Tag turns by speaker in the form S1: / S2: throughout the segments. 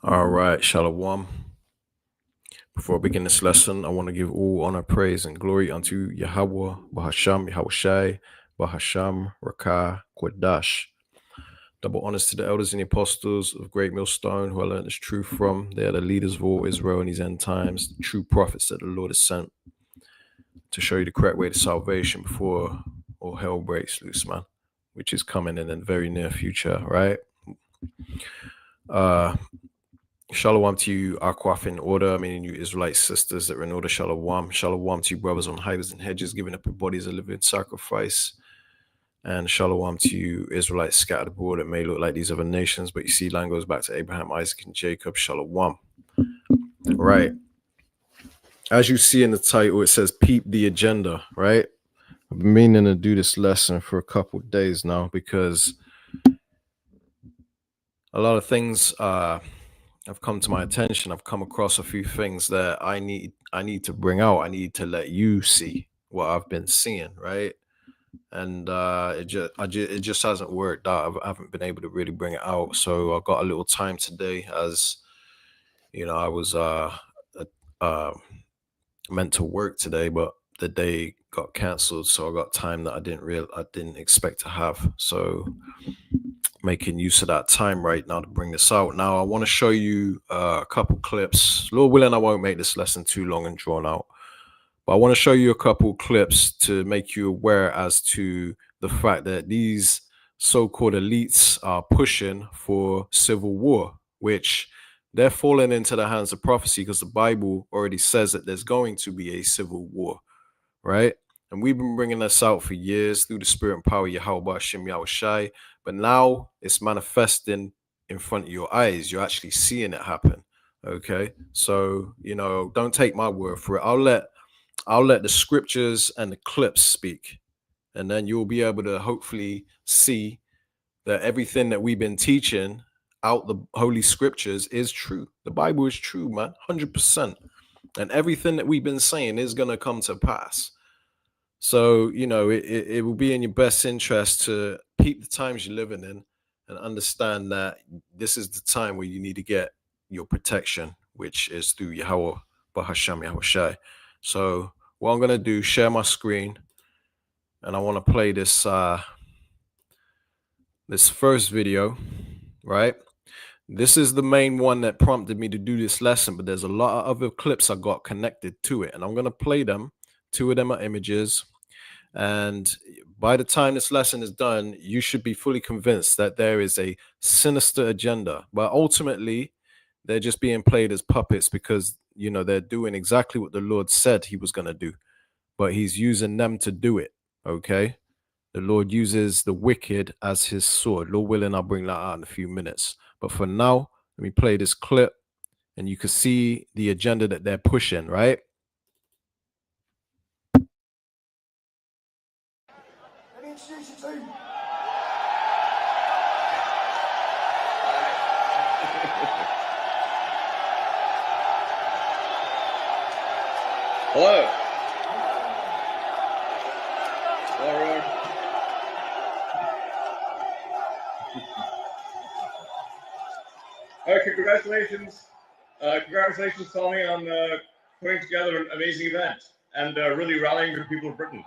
S1: All right, Shalom. Before I begin this lesson, I want to give all honor, praise, and glory unto Yahweh, Bahasham, Yahushai, Bahasham, Rakah, Quadash. Double honors to the elders and the apostles of Great Millstone who I learned this truth from. They are the leaders of all Israel in these end times, the true prophets that the Lord has sent to show you the correct way to salvation before all hell breaks loose, man, which is coming in the very near future, right? Shalom to you, Akwaf in order. I mean, you Israelite sisters that are in order. Shalom. Shalom to you, brothers on highways and hedges, giving up your bodies a living sacrifice. And shalom to you, Israelites scattered abroad that may look like these other nations, but you see, line goes back to Abraham, Isaac, and Jacob. Shalom. Right. As you see in the title, it says Peep the Agenda, right? I've been meaning to do this lesson for a couple of days now because a lot of things have come to my attention. I've come across a few things that I need to bring out. I need to let you see what I've been seeing, right? And it just hasn't worked out. I haven't been able to really bring it out. So I got a little time today, as you know, I was meant to work today, but the day got cancelled, so I got time that I didn't expect to have. So making use of that time right now to bring this out. Now I want to show you a couple clips. Lord willing, I won't make this lesson too long and drawn out, but I want to show you a couple clips to make you aware as to the fact that these so-called elites are pushing for civil war, which they're falling into the hands of prophecy because the Bible already says that there's going to be a civil war, right? And we've been bringing this out for years through the spirit and power of Yahweh Hashem Yahushai, but now it's manifesting in front of your eyes. You're actually seeing it happen, okay? So, you know, don't take my word for it. I'll let the scriptures and the clips speak, and then you'll be able to hopefully see that everything that we've been teaching out the holy scriptures is true. The Bible is true, man, 100%. And everything that we've been saying is going to come to pass. So, you know, it will be in your best interest to peep the times you're living in and understand that this is the time where you need to get your protection, which is through Yahweh, Bahasham Yahushai. So what I'm going to do, share my screen, and I want to play this this first video, right? This is the main one that prompted me to do this lesson, but there's a lot of other clips I got connected to it, and I'm going to play them. 2 of them are images, and by the time this lesson is done, you should be fully convinced that there is a sinister agenda, but ultimately they're just being played as puppets because, you know, they're doing exactly what the Lord said he was going to do, but he's using them to do it, okay? The Lord uses the wicked as his sword. Lord willing, I'll bring that out in a few minutes. But for now, let me play this clip and you can see the agenda that they're pushing, right?
S2: Let me introduce you to
S3: Hello. Hello, everyone. Okay, congratulations. Congratulations, Tommy, on putting together an amazing event and really rallying the people of Britain.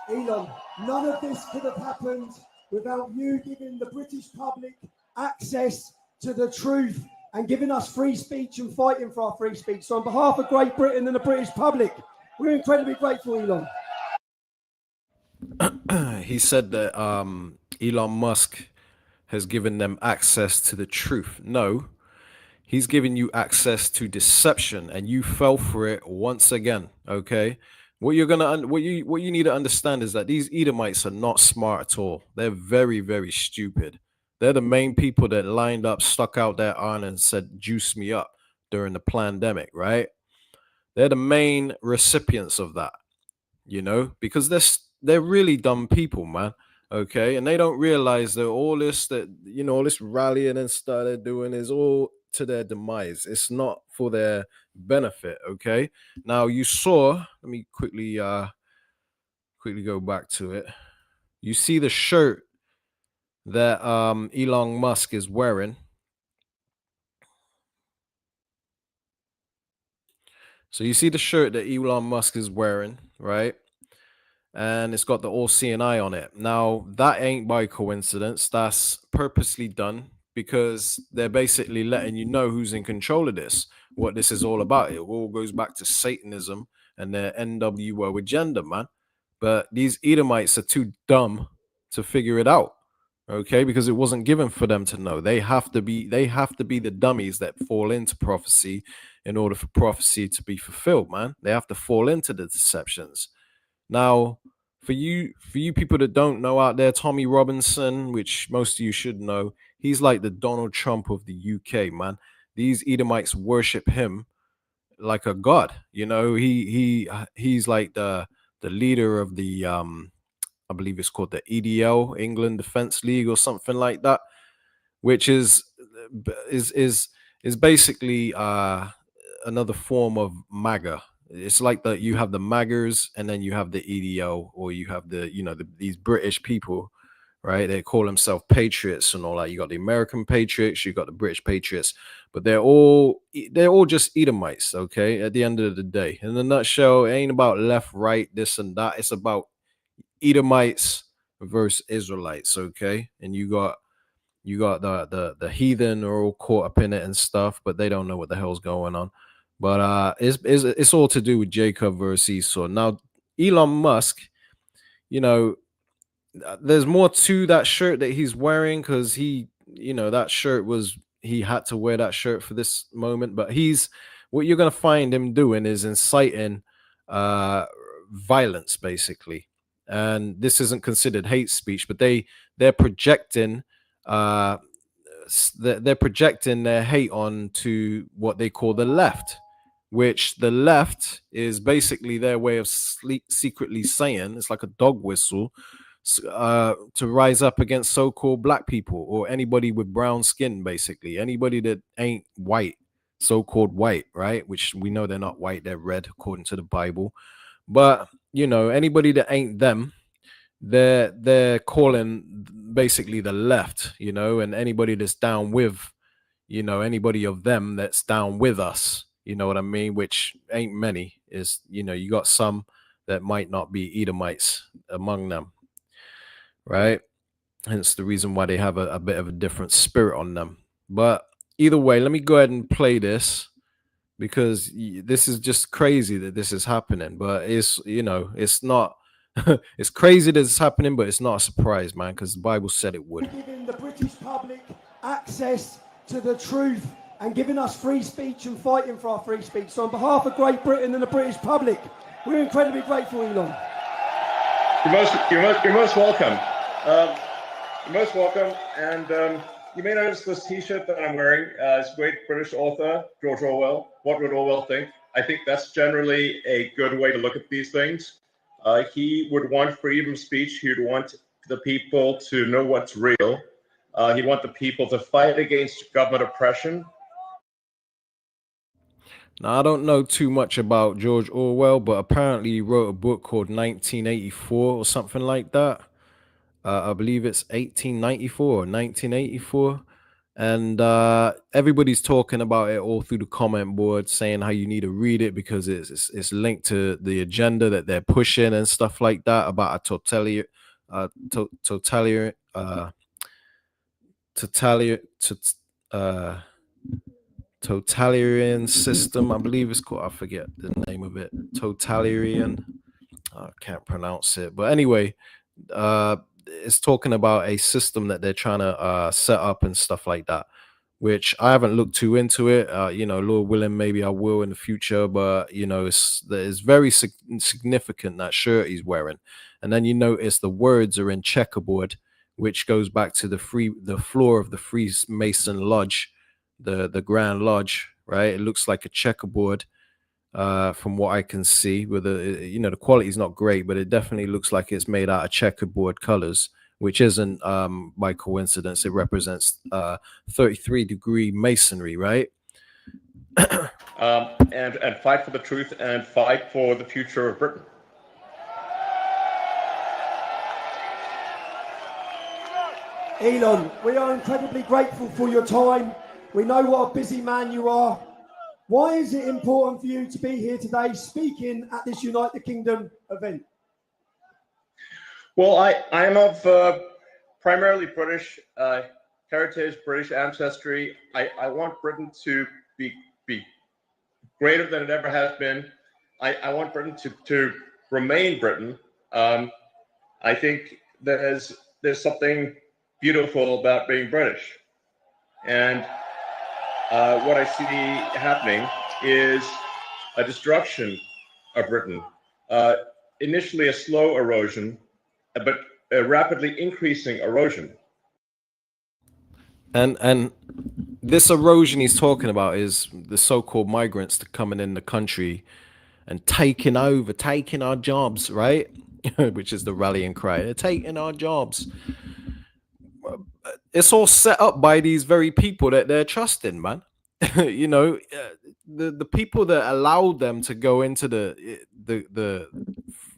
S2: Elon. None of this could have happened without you giving the British public access to the truth and giving us free speech and fighting for our free speech. So on behalf of Great Britain and the British public, we're incredibly grateful, Elon.
S1: He said that Elon Musk has given them access to the truth. No, he's giving you access to deception, and you fell for it once again. Okay, what you need to understand is that these Edomites are not smart at all. They're very, very stupid. They're the main people that lined up, stuck out their arm, and said, "Juice me up" during the pandemic, right? They're the main recipients of that, you know, because they're really dumb people, man. Okay, and they don't realize that all this all this rallying and stuff they're doing is all to their demise. It's not for their benefit. Okay, now you saw. Let me quickly go back to it. You see the shirt that Elon Musk is wearing. So you see the shirt that Elon Musk is wearing, right? And it's got the all seeing eye on it. Now, that ain't by coincidence. That's purposely done because they're basically letting you know who's in control of this, what this is all about. It all goes back to Satanism and their NWO agenda, man. But these Edomites are too dumb to figure it out. Okay, because it wasn't given for them to know. They have to be the dummies that fall into prophecy in order for prophecy to be fulfilled, man. They have to fall into the deceptions. Now, for you people that don't know out there, Tommy Robinson, which most of you should know, he's like the Donald Trump of the UK, man. These Edomites worship him like a god. You know, he's like the leader of the I believe it's called the EDL, England Defense League or something like that, which is is is basically another form of MAGA. It's like that you have the MAGAs and then you have the EDO, or you have these British people, right? They call themselves patriots and all that. You got the American patriots, you got the British patriots, but they're all just Edomites, okay? At the end of the day, in a nutshell, it ain't about left, right, this and that. It's about Edomites versus Israelites, okay? And you got the heathen are all caught up in it and stuff, but they don't know what the hell's going on. But it's all to do with Jacob versus Esau. Now, Elon Musk, you know, there's more to that shirt that he's wearing because that shirt he had to wear that shirt for this moment. But what you're gonna find him doing is inciting uh violence, basically. And this isn't considered hate speech, but they're projecting uh they're projecting their hate on to what they call the left, which the left is basically their way of secretly saying, it's like a dog whistle, to rise up against so-called black people or anybody with brown skin, basically anybody that ain't white, so-called white, right? Which we know they're not white, they're red according to the Bible. But anybody that ain't them, they're calling basically the left, and anybody that's down with, anybody of them that's down with us, you know what I mean? Which ain't many. Is you got some that might not be Edomites among them, right? Hence the reason why they have a bit of a different spirit on them. But either way, let me go ahead and play this because this is just crazy that this is happening. But it's not. It's crazy that it's happening, but it's not a surprise, man, because the Bible said it would.
S2: Giving the British public access to the truth and giving us free speech and fighting for our free speech. So on behalf of Great Britain and the British public, we're incredibly grateful, Elon.
S3: You're most welcome. You're most welcome. And you may notice this T-shirt that I'm wearing. It's great British author George Orwell. What would Orwell think? I think that's generally a good way to look at these things. He would want freedom of speech. He would want the people to know what's real. He'd want the people to fight against government oppression.
S1: Now, I don't know too much about George Orwell, but apparently he wrote a book called 1984 or something like that. I believe it's 1894 or 1984. And everybody's talking about it all through the comment board, saying how you need to read it because it's linked to the agenda that they're pushing and stuff like that about a totalitarian system, I believe it's called. I forget the name of it. Totalitarian. I can't pronounce it, but anyway, it's talking about a system that they're trying to set up and stuff like that, which I haven't looked too into it. Lord willing, maybe I will in the future, but it's very significant, that shirt he's wearing. And then you notice the words are in checkerboard, which goes back to the floor of the Freemason Lodge, the Grand Lodge, right? It looks like a checkerboard from what I can see. With the quality is not great, but it definitely looks like it's made out of checkerboard colors, which isn't by coincidence. It represents 33-degree masonry, right?
S3: And fight for the truth and fight for the future of Britain.
S2: Elon, we are incredibly grateful for your time. We know what a busy man you are. Why is it important for you to be here today speaking at this Unite the Kingdom event?
S3: Well, I am of primarily British heritage, British ancestry. I want Britain to be greater than it ever has been. I want Britain to remain Britain. I think there's something beautiful about being British. And what I see happening is a destruction of Britain. Initially a slow erosion, but a rapidly increasing erosion.
S1: And this erosion he's talking about is the so-called migrants coming in the country and taking our jobs, right? Which is the rallying cry. They're taking our jobs. It's all set up by these very people that they're trusting, man. The people that allowed them to go into the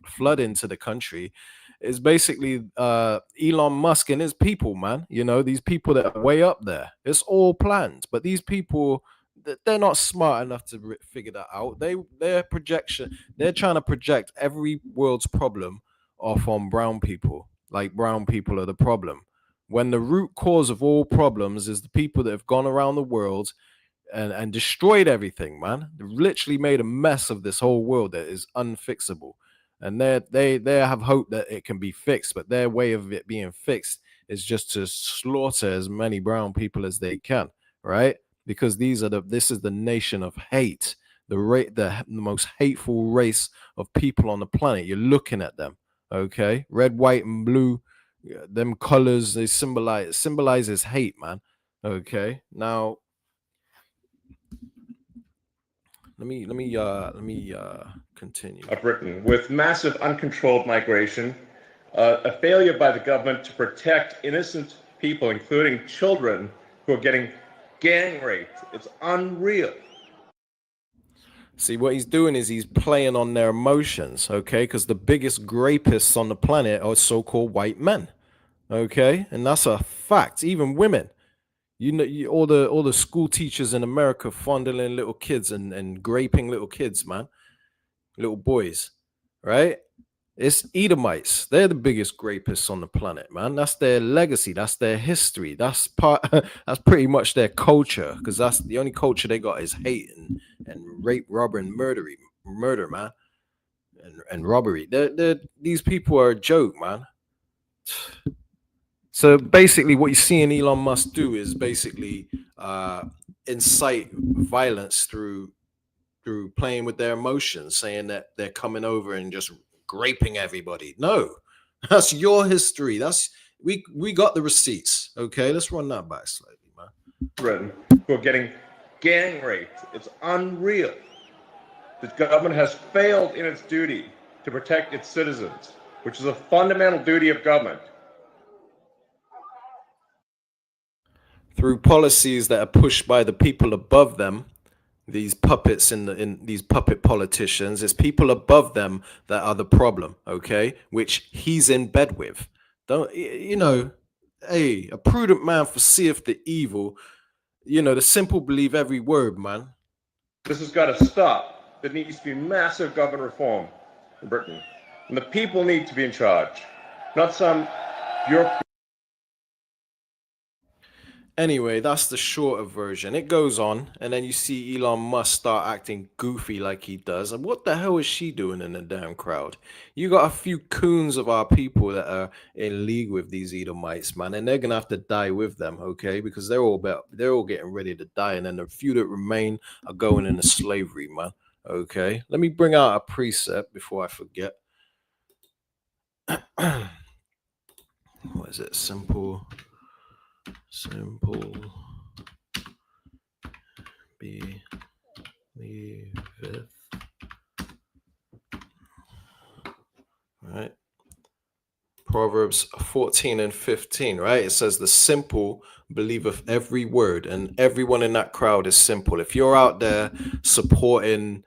S1: flood into the country is basically Elon Musk and his people, man. These people that are way up there. It's all planned, but these people, they're not smart enough to figure that out. They're trying to project every world's problem off on brown people, like brown people are the problem, when the root cause of all problems is the people that have gone around the world and destroyed everything, man. They've literally made a mess of this whole world that is unfixable. And they have hope that it can be fixed, but their way of it being fixed is just to slaughter as many brown people as they can, right? Because this is the nation of hate, the most hateful race of people on the planet. You're looking at them, okay? Red, white, and blue, them colors, they symbolizes hate, man. Okay, now let me continue.
S3: Britain, with massive uncontrolled migration, a failure by the government to protect innocent people, including children, who are getting gang raped. It's unreal.
S1: See, what he's doing is he's playing on their emotions, okay? Because the biggest rapists on the planet are so-called white men, okay? And that's a fact. Even women. All the school teachers in America fondling little kids and raping little kids, man, little boys, right? It's Edomites. They're the biggest rapists on the planet, man. That's their legacy. That's their history. That's that's pretty much their culture, because that's the only culture they got is hate and rape, robber, and murder, man, and robbery. These people are a joke, man. So basically what you see in Elon Musk do is basically incite violence through playing with their emotions, saying that they're coming over and just raping everybody. No, that's your history. We got the receipts. Okay, let's run that back slightly, man.
S3: Britain, who are getting gang raped. It's unreal. The government has failed in its duty to protect its citizens, which is a fundamental duty of government.
S1: Through policies that are pushed by the people above them, these puppets in these puppet politicians, it's people above them that are the problem, okay? Which he's in bed with. Hey, a prudent man foreseeth the evil. The simple believe every word, man.
S3: This has got to stop. There needs to be massive government reform in Britain. And the people need to be in charge, not some bureaucrat.
S1: Anyway, that's the shorter version. It goes on, and then you see Elon Musk start acting goofy like he does. And what the hell is she doing in the damn crowd? You got a few coons of our people that are in league with these Edomites, man, and they're gonna have to die with them, okay? Because they're all getting ready to die, and then the few that remain are going into slavery, man. Okay, let me bring out a precept before I forget. What is it? Simple believeth. Right. Proverbs 14 and 15, right? It says the simple believeth every word, and everyone in that crowd is simple. If you're out there supporting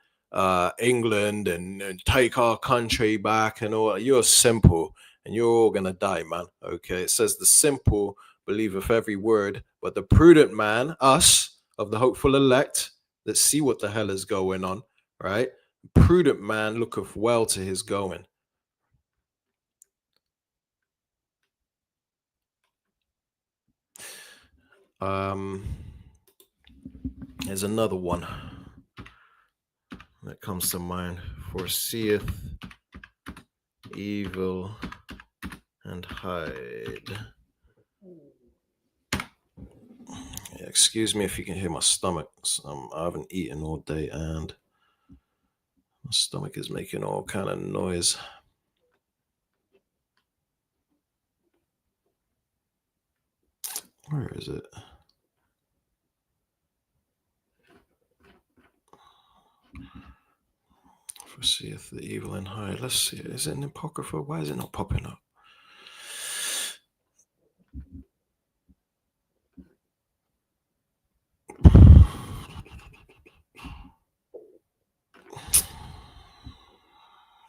S1: England and take our country back and all, you're simple and you're all gonna die, man. Okay. It says the simple believeth every word, but the prudent man, us, of the hopeful elect, that see what the hell is going on, right? Prudent man looketh well to his going. There's another one that comes to mind. Foreseeth evil and hide. Yeah, excuse me if you can hear my stomach. I haven't eaten all day and my stomach is making all kind of noise. Where is it? Foreseeth the evil and hide. Let's see. Is it in Apocrypha? Why is it not popping up?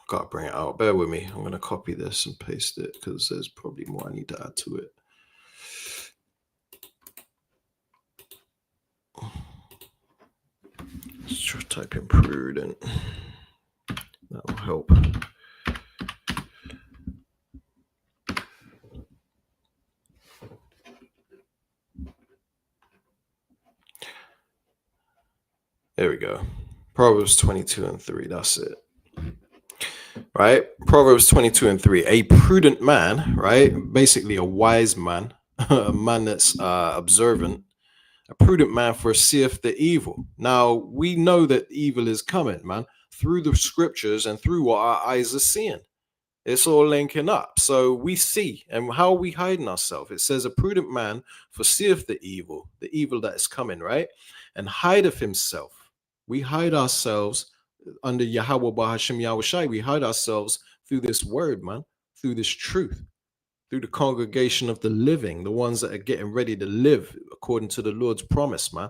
S1: Gotta bring it out. Bear with me. I'm gonna copy this and paste it because there's probably more I need to add to it. Let's try to type in prudent. That will help. There we go. Proverbs 22:3. That's it. Right? Proverbs 22:3. A prudent man, right? Basically a wise man, a man that's observant. A prudent man foreseeth the evil. Now, we know that evil is coming, man, through the scriptures and through what our eyes are seeing. It's all linking up. So we see, and how are we hiding ourselves? It says, a prudent man foreseeth the evil that is coming, right? And hideth himself. We hide ourselves under Yahweh Bahashim Yahushai. We hide ourselves through this word, man, through this truth, through the congregation of the living, the ones that are getting ready to live according to the Lord's promise, man.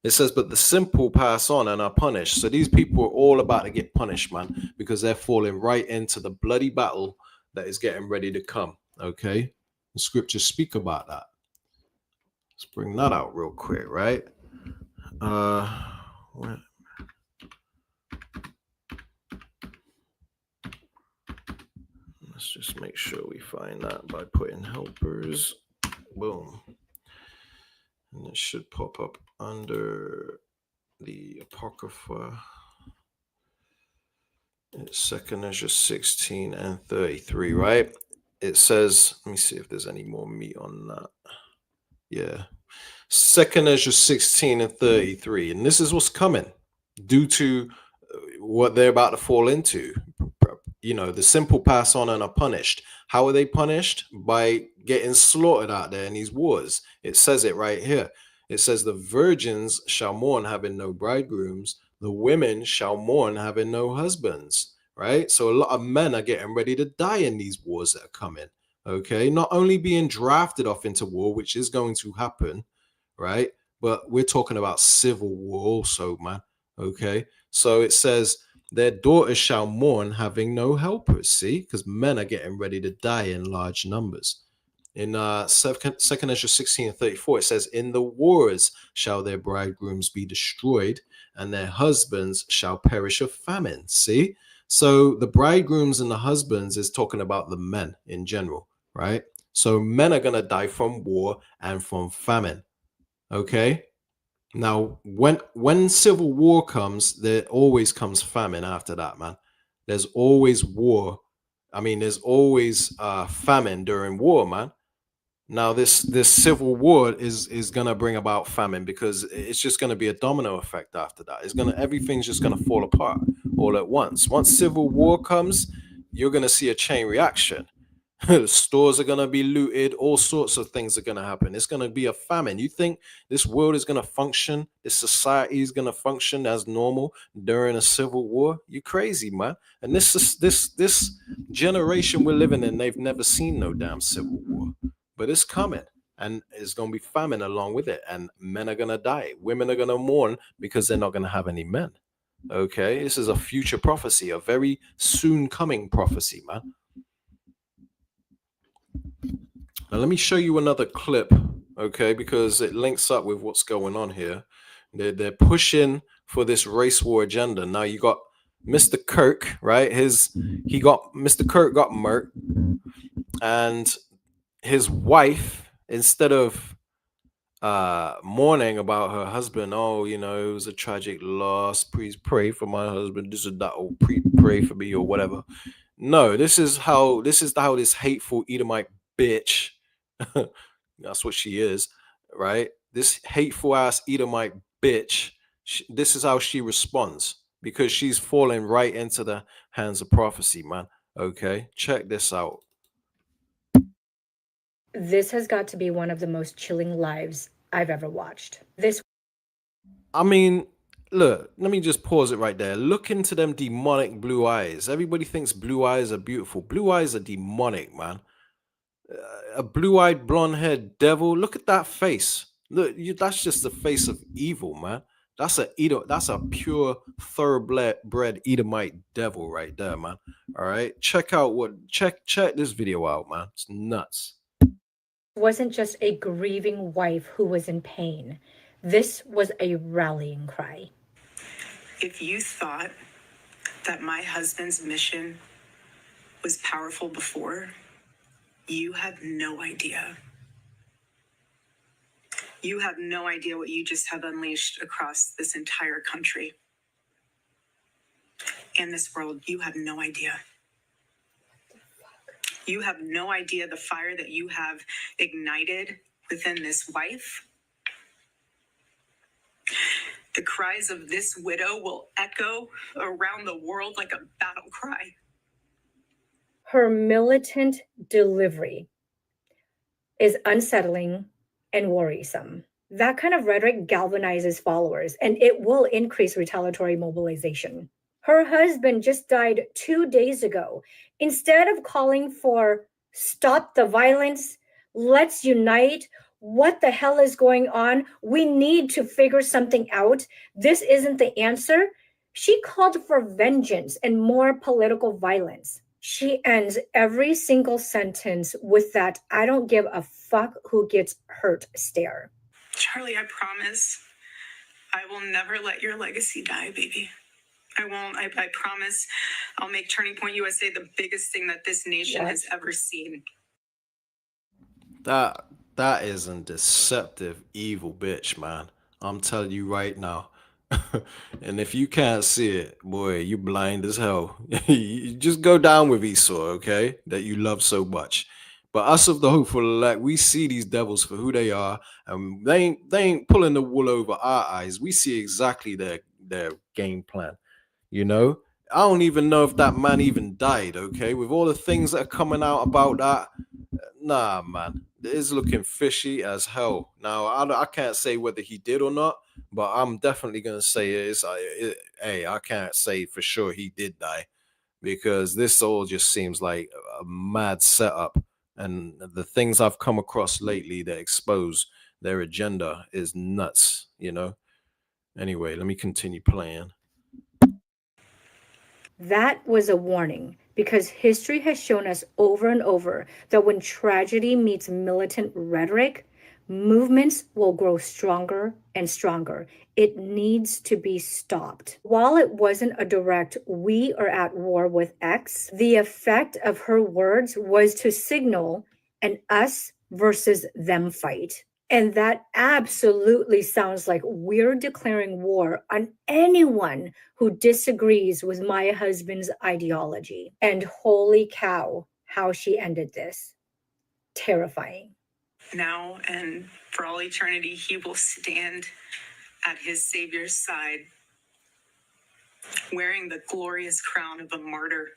S1: It says, but the simple pass on and are punished. So these people are all about to get punished, man, because they're falling right into the bloody battle that is getting ready to come. Okay. The scriptures speak about that. Let's bring that out real quick, right? Let's just make sure we find that by putting helpers. Boom. And it should pop up under the Apocrypha. It's 2nd Ezra 16:33, right? It says, let me see if there's any more meat on that. Yeah. 2nd Ezra 16:33. And this is what's coming due to what they're about to fall into. You know, the simple pass on and are punished. How are they punished? By getting slaughtered out there in these wars. It says it right here. It says the virgins shall mourn having no bridegrooms. The women shall mourn having no husbands, right? So a lot of men are getting ready to die in these wars that are coming, okay? Not only being drafted off into war, which is going to happen, right? But we're talking about civil war also, man, okay? So it says, their daughters shall mourn having no helpers, see? Because men are getting ready to die in large numbers. In 2nd Ezra 16:34, it says, in the wars shall their bridegrooms be destroyed, and their husbands shall perish of famine. See? So the bridegrooms and the husbands is talking about the men in general, right? So men are going to die from war and from famine. Okay? Now, when civil war comes, there always comes famine after that, man. There's always war. I mean, there's always famine during war, man. Now, this civil war is gonna bring about famine because it's just gonna be a domino effect after that. Everything's just gonna fall apart all at once. Once civil war comes, you're gonna see a chain reaction. Stores are going to be looted. All sorts of things are going to happen. It's going to be a famine. You think this world is going to function? This society is going to function as normal during a civil war? You crazy, man. And this generation we're living in, they've never seen no damn civil war. But it's coming. And it's going to be famine along with it. And men are going to die. Women are going to mourn because they're not going to have any men. Okay? This is a future prophecy, a very soon coming prophecy, man. Now let me show you another clip, okay, because it links up with what's going on here. They're pushing for this race war agenda. Now you got Mr. Kirk, right? Mr. Kirk got murked, and his wife, instead of mourning about her husband, oh, you know, it was a tragic loss, please pray for my husband, this is that, or pray for me or whatever. No, this is how this hateful Edomite bitch, that's what she is, right? This hateful ass Edomite bitch, this is how she responds, because she's falling right into the hands of prophecy, man. Okay, check this out.
S4: This has got to be one of the most chilling lives I've ever watched.
S1: I mean, look, let me just pause it right there. Look into them demonic blue eyes. Everybody thinks blue eyes are beautiful. Blue eyes are demonic, man. A blue-eyed, blonde-haired devil. Look at that face. Look, that's just the face of evil, man. That's a pure, thoroughbred Edomite devil right there, man. All right, check this video out, man. It's nuts.
S4: Wasn't just a grieving wife who was in pain. This was a rallying cry.
S5: If you thought that my husband's mission was powerful before, you have no idea. You have no idea what you just have unleashed across this entire country and this world. You have no idea. You have no idea the fire that you have ignited within this wife. The cries of this widow will echo around the world like a battle cry.
S4: Her militant delivery is unsettling and worrisome. That kind of rhetoric galvanizes followers, and it will increase retaliatory mobilization. Her husband just died 2 days ago. Instead of calling for stop the violence, let's unite, what the hell is going on? We need to figure something out. This isn't the answer. She called for vengeance and more political violence. She ends every single sentence with that I don't give a fuck who gets hurt stare.
S5: Charlie, I promise I will never let your legacy die, baby. I won't. I promise I'll make Turning Point USA the biggest thing that this nation has ever seen.
S1: That is a deceptive, evil bitch, man. I'm telling you right now. And if you can't see it, boy, you blind as hell. You just go down with Esau, okay? That you love so much. But us of the hopeful elect, we see these devils for who they are, and they ain't pulling the wool over our eyes. We see exactly their game plan. You know, I don't even know if that man even died. Okay, with all the things that are coming out about that, nah, man, it's looking fishy as hell. Now, I can't say whether he did or not, but I'm definitely gonna say hey, I can't say for sure he did die, because this all just seems like a mad setup, and the things I've come across lately that expose their agenda is nuts. You know. Anyway, let me continue playing.
S4: That was a warning, because history has shown us over and over that when tragedy meets militant rhetoric, movements will grow stronger and stronger. It needs to be stopped. While it wasn't a direct, we are at war with X, the effect of her words was to signal an us versus them fight. And that absolutely sounds like we're declaring war on anyone who disagrees with my husband's ideology. And holy cow, how she ended this. Terrifying.
S5: Now and for all eternity, he will stand at his Savior's side, wearing the glorious crown of a martyr.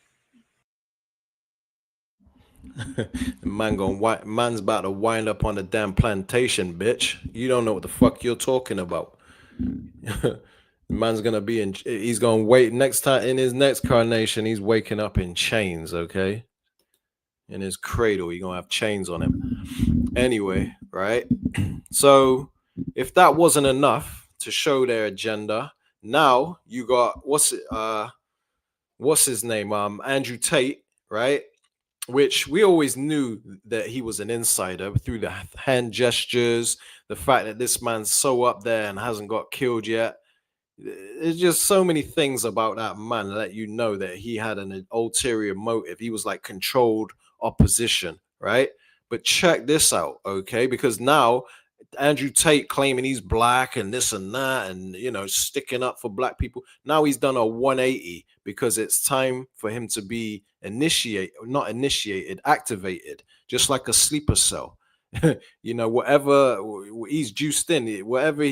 S1: Man's about to wind up on the damn plantation, bitch. You don't know what the fuck you're talking about. Man's gonna he's gonna wait next time in his next carnation. He's waking up in chains, okay? In his cradle, you're gonna have chains on him. Anyway, right? So if that wasn't enough to show their agenda, now you got what's his name? Andrew Tate, right? which we always knew that he was an insider through the hand gestures, the fact that this man's so up there and hasn't got killed yet. There's just so many things about that man that let you know that he had an ulterior motive. He was like controlled opposition, right? But check this out, okay? Because now Andrew Tate claiming he's black and this and that, and sticking up for black people. Now he's done a 180 because it's time for him to be activated, just like a sleeper cell. Whatever he's juiced in, whatever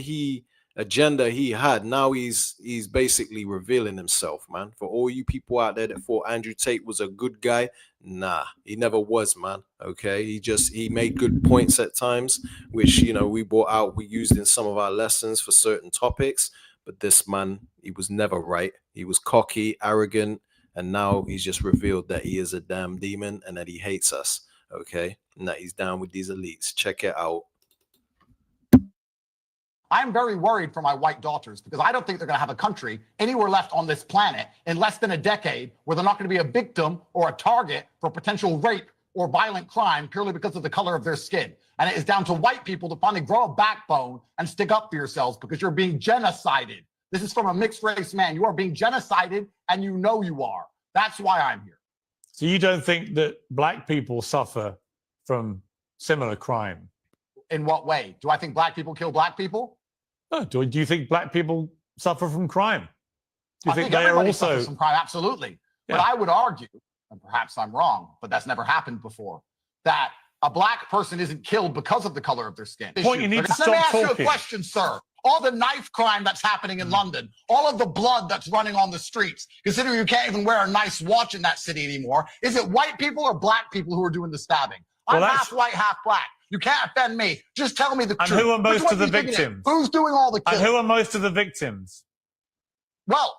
S1: agenda he had, now he's basically revealing himself, man. For all you people out there that thought Andrew Tate was a good guy, nah, he never was, man. Okay, he made good points at times, which we brought out, we used in some of our lessons for certain topics. But this man, he was never right. He was cocky, arrogant, and now he's just revealed that he is a damn demon and that he hates us. Okay, and that he's down with these elites. Check it out.
S6: I'm very worried for my white daughters because I don't think they're going to have a country anywhere left on this planet in less than a decade where they're not going to be a victim or a target for potential rape or violent crime purely because of the color of their skin. And it is down to white people to finally grow a backbone and stick up for yourselves because you're being genocided. This is from a mixed race man. You are being genocided and you know you are. That's why I'm here.
S7: So you don't think that black people suffer from similar crime?
S6: In what way? Do I think black people kill black people?
S7: No. Do you think black people suffer from crime? Do you think they are
S6: everybody
S7: also
S6: suffers from crime? Absolutely.
S7: Yeah.
S6: But I would argue, and perhaps I'm wrong, but that's never happened before, that a black person isn't killed because of the color of their skin.
S7: Point, you need to
S6: Let
S7: stop
S6: me ask you a
S7: talking.
S6: question, sir. All the knife crime that's happening in London, all of the blood that's running on the streets, considering you can't even wear a nice watch in that city anymore, is it white people or black people who are doing the stabbing?
S7: Well,
S6: I'm half white, half black. You can't offend me. Just tell me the truth.
S7: And who are most
S6: Which
S7: of
S6: one
S7: the
S6: do you think it is?
S7: victims?
S6: Who's doing all the killing?
S7: And who are most of the victims?
S6: Well,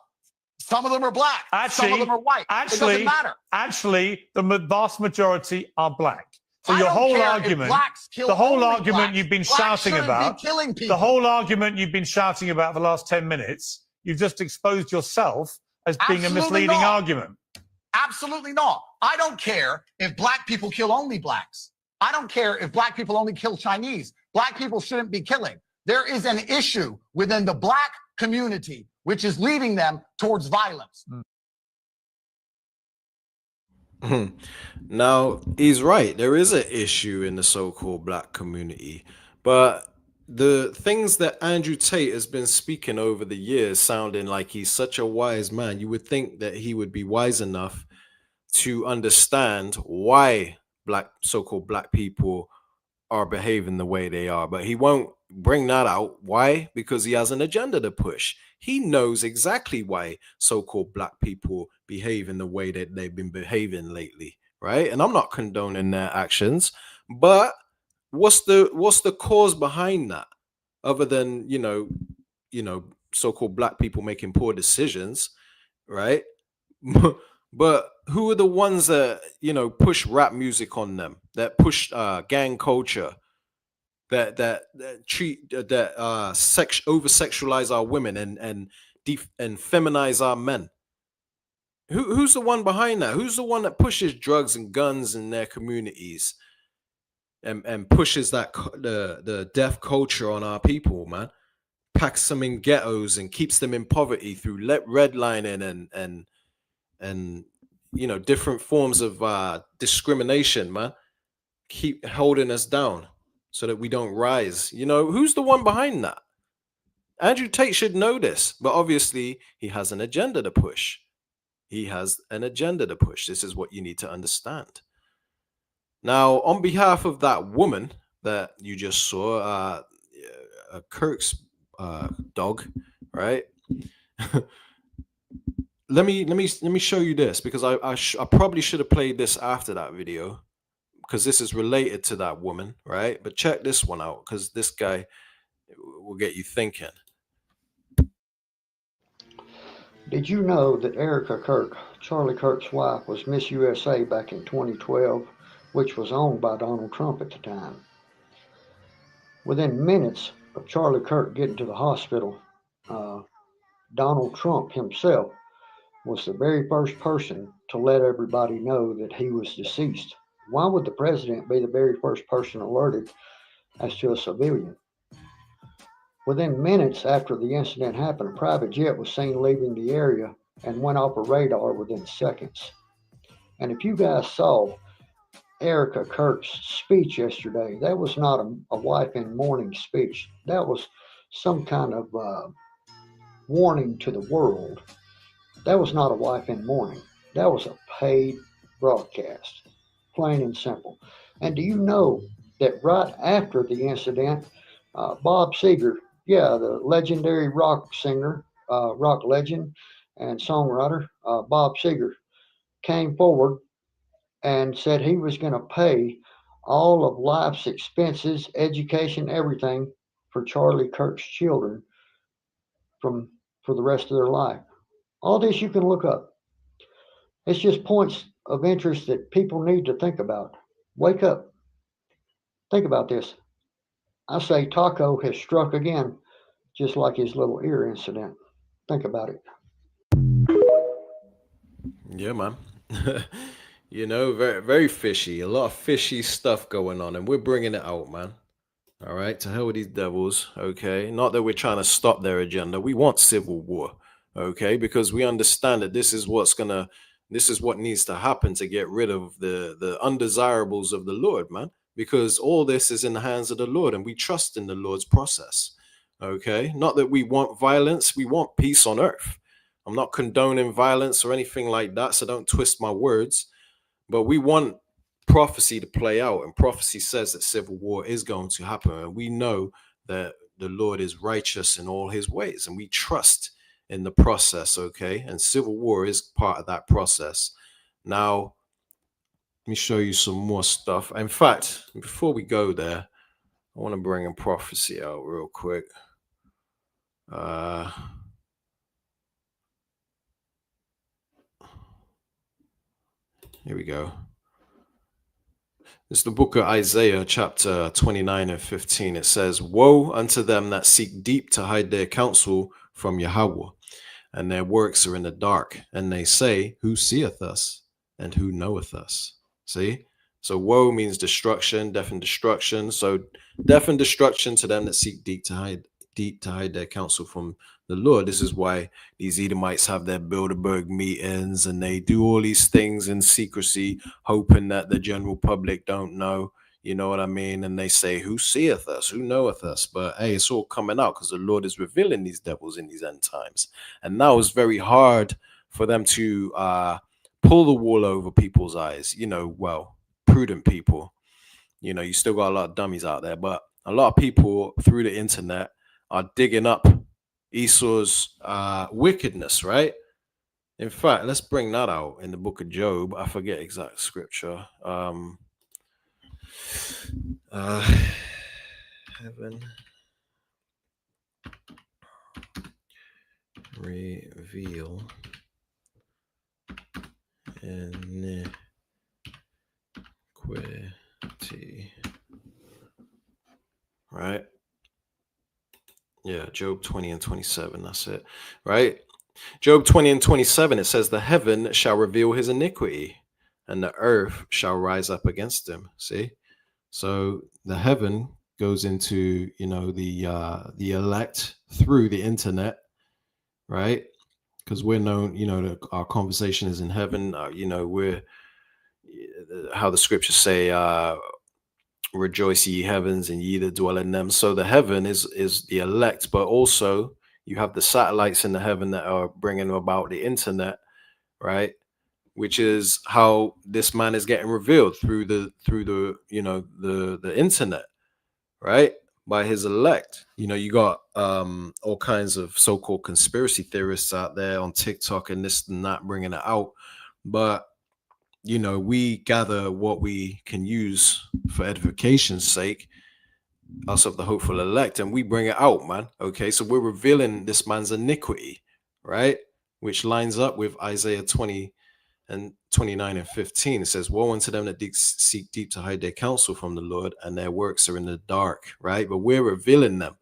S6: some of them are black. Some of them are white. It doesn't matter.
S7: Actually, the vast majority are black. So
S6: I
S7: your
S6: don't
S7: whole
S6: care if
S7: argument,
S6: blacks kill
S7: the whole
S6: only
S7: argument
S6: blacks.
S7: you've been
S6: Blacks
S7: shouting
S6: shouldn't
S7: about,
S6: be killing people.
S7: the whole argument you've been shouting about for the last 10 minutes, you've just exposed yourself as being
S6: Absolutely
S7: a misleading
S6: not.
S7: argument.
S6: Absolutely not. I don't care if black people kill only blacks. I don't care if black people only kill Chinese. Black people shouldn't be killing. There is an issue within the black community which is leading them towards violence.
S1: Now, he's right. There is an issue in the so-called black community. But the things that Andrew Tate has been speaking over the years, sounding like he's such a wise man, you would think that he would be wise enough to understand why so-called black people are behaving the way they are. But he won't bring that out. Why? Because he has an agenda to push. He knows exactly why so-called black people behave in the way that they've been behaving lately, right? And I'm not condoning their actions, but what's the cause behind that, other than so-called black people making poor decisions, right? But who are the ones that push rap music on them, that push gang culture, that treat over sexualize our women and feminize our men? Who's the one behind that? Who's the one that pushes drugs and guns in their communities and pushes that the deaf culture on our people, man? Packs them in ghettos and keeps them in poverty through redlining and different forms of discrimination, man. Keep holding us down so that we don't rise. Who's the one behind that? Andrew Tate should know this, but obviously he has an agenda to push. This is what you need to understand. Now, on behalf of that woman that you just saw, Kirk's dog, right? let me show you this, because I probably should have played this after that video, because this is related to that woman, right? But check this one out, because this guy will get you thinking.
S8: Did you know that Erica Kirk, Charlie Kirk's wife, was Miss USA back in 2012, which was owned by Donald Trump at the time? Within minutes of Charlie Kirk getting to the hospital, Donald Trump himself was the very first person to let everybody know that he was deceased. Why would the president be the very first person alerted as to a civilian? Within minutes after the incident happened, a private jet was seen leaving the area and went off a radar within seconds. And if you guys saw Erica Kirk's speech yesterday, that was not a wife in mourning speech. That was some kind of warning to the world. That was not a wife in mourning. That was a paid broadcast, plain and simple. And do you know that right after the incident, Bob Seger, the legendary rock singer, rock legend and songwriter, Bob Seger, came forward and said he was going to pay all of life's expenses, education, everything for Charlie Kirk's children for the rest of their life. All this you can look up. It's just points of interest that people need to think about. Wake up. Think about this. I say Taco has struck again, just like his little ear incident. Think about it.
S1: Yeah, man. Very, very fishy. A lot of fishy stuff going on, and we're bringing it out, man. All right, to hell with these devils. Okay, not that we're trying to stop their agenda. We want civil war. Okay, because we understand that this is what needs to happen to get rid of the undesirables of the Lord, man. Because all this is in the hands of the Lord, and we trust in the Lord's process. Okay, not that we want violence. We want peace on earth. I'm not condoning violence or anything like that, so don't twist my words. But we want prophecy to play out, and prophecy says that civil war is going to happen. And we know that the Lord is righteous in all his ways, and we trust in the process, okay? And civil war is part of that process. Now, let me show you some more stuff. In fact, before we go there, I want to bring a prophecy out real quick. Here we go. It's the book of Isaiah, chapter 29 and 15. It says, "Woe unto them that seek deep to hide their counsel from Yahweh, and their works are in the dark. And they say, Who seeth us, and who knoweth us?" See? So woe means destruction, death and destruction. So death and destruction to them that seek deep to hide their counsel from the Lord. This is why these Edomites have their Bilderberg meetings, and they do all these things in secrecy, hoping that the general public don't know. You know what I mean? And they say, Who seeth us? Who knoweth us? But hey, it's all coming out because the Lord is revealing these devils in these end times. And now it's very hard for them to pull the wool over people's eyes. Prudent people. You still got a lot of dummies out there, but a lot of people through the internet are digging up Esau's wickedness, right? In fact, let's bring that out in the book of Job. I forget exact scripture. Heaven reveal iniquity. Right? Yeah, Job 20 and 27. That's it. Right? Job 20 and 27, it says, "The heaven shall reveal his iniquity, and the earth shall rise up against him." See? So the heaven goes into, the elect through the internet, right? Because we're known, our conversation is in heaven. We're, how the scriptures say, rejoice ye heavens and ye that dwell in them. So the heaven is the elect, but also you have the satellites in the heaven that are bringing about the internet, right? Which is how this man is getting revealed through the internet, right? By his elect. You got all kinds of so-called conspiracy theorists out there on TikTok and this and that bringing it out, but we gather what we can use for edification's sake, us of the hopeful elect, and we bring it out, man. Okay, so we're revealing this man's iniquity, right? Which lines up with Isaiah 20 and 29 and 15. It says, "Woe unto them that seek deep to hide their counsel from the Lord, and their works are in the dark," right? But we're revealing them.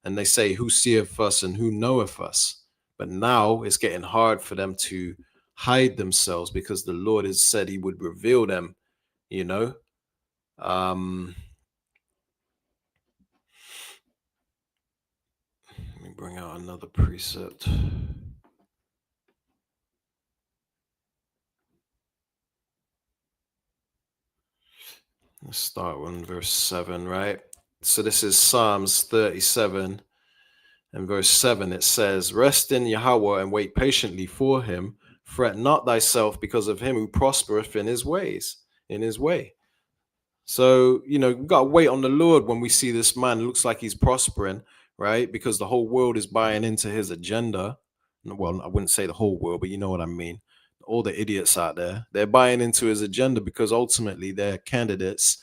S1: And they say, "Who seeth us and who knoweth us?" But now it's getting hard for them to hide themselves because the Lord has said he would reveal them, you know. Let me bring out another precept. Let's start on verse 7, right? So this is Psalms 37 and verse 7. It says, "Rest in Yahweh and wait patiently for him. Fret not thyself because of him who prospereth in his ways, in his way." So, you know, we got to wait on the Lord when we see this man looks like he's prospering, right? Because the whole world is buying into his agenda. Well, I wouldn't say the whole world, but you know what I mean. All the idiots out there, they're buying into his agenda because ultimately they're candidates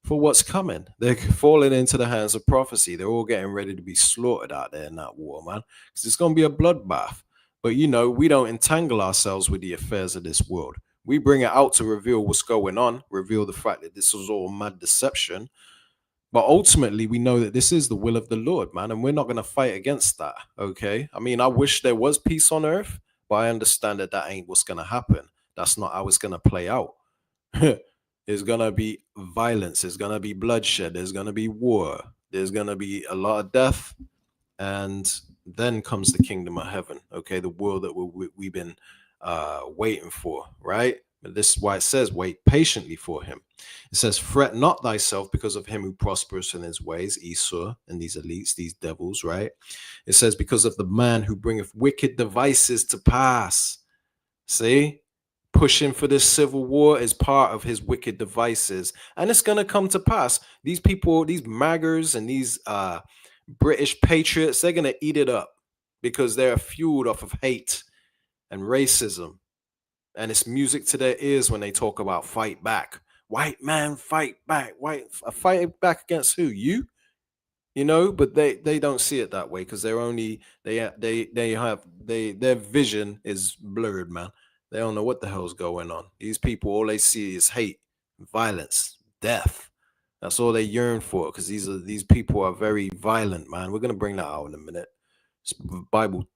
S1: for what's coming. They're falling into the hands of prophecy. They're all getting ready to be slaughtered out there in that war, man. Because it's going to be a bloodbath. But, you know, we don't entangle ourselves with the affairs of this world. We bring it out to reveal what's going on, reveal the fact that this was all mad deception. But ultimately, we know that this is the will of the Lord, man, and we're not going to fight against that, okay? I mean, I wish there was peace on earth, but I understand that that ain't what's going to happen. That's not how it's going to play out. There's going to be violence. There's going to be bloodshed. There's going to be war. There's going to be a lot of death. And then comes the kingdom of heaven, okay? The world that we've been waiting for, right? But this is why it says, wait patiently for him. It says, fret not thyself because of him who prospers in his ways, Esau and these elites, these devils, right? It says, because of the man who bringeth wicked devices to pass. See? Pushing for this civil war is part of his wicked devices. And it's going to come to pass. These people, these maggers and these British patriots, they're going to eat it up because they're fueled off of hate and racism. And it's music to their ears when they talk about fight back. White man, fight back. Fight back against who? You? You know, but they don't see it that way because they're only their vision is blurred, man. They don't know what the hell's going on. These people, all they see is hate, violence, death. That's all they yearn for because these people are very violent, man. We're gonna bring that out in a minute. The Bible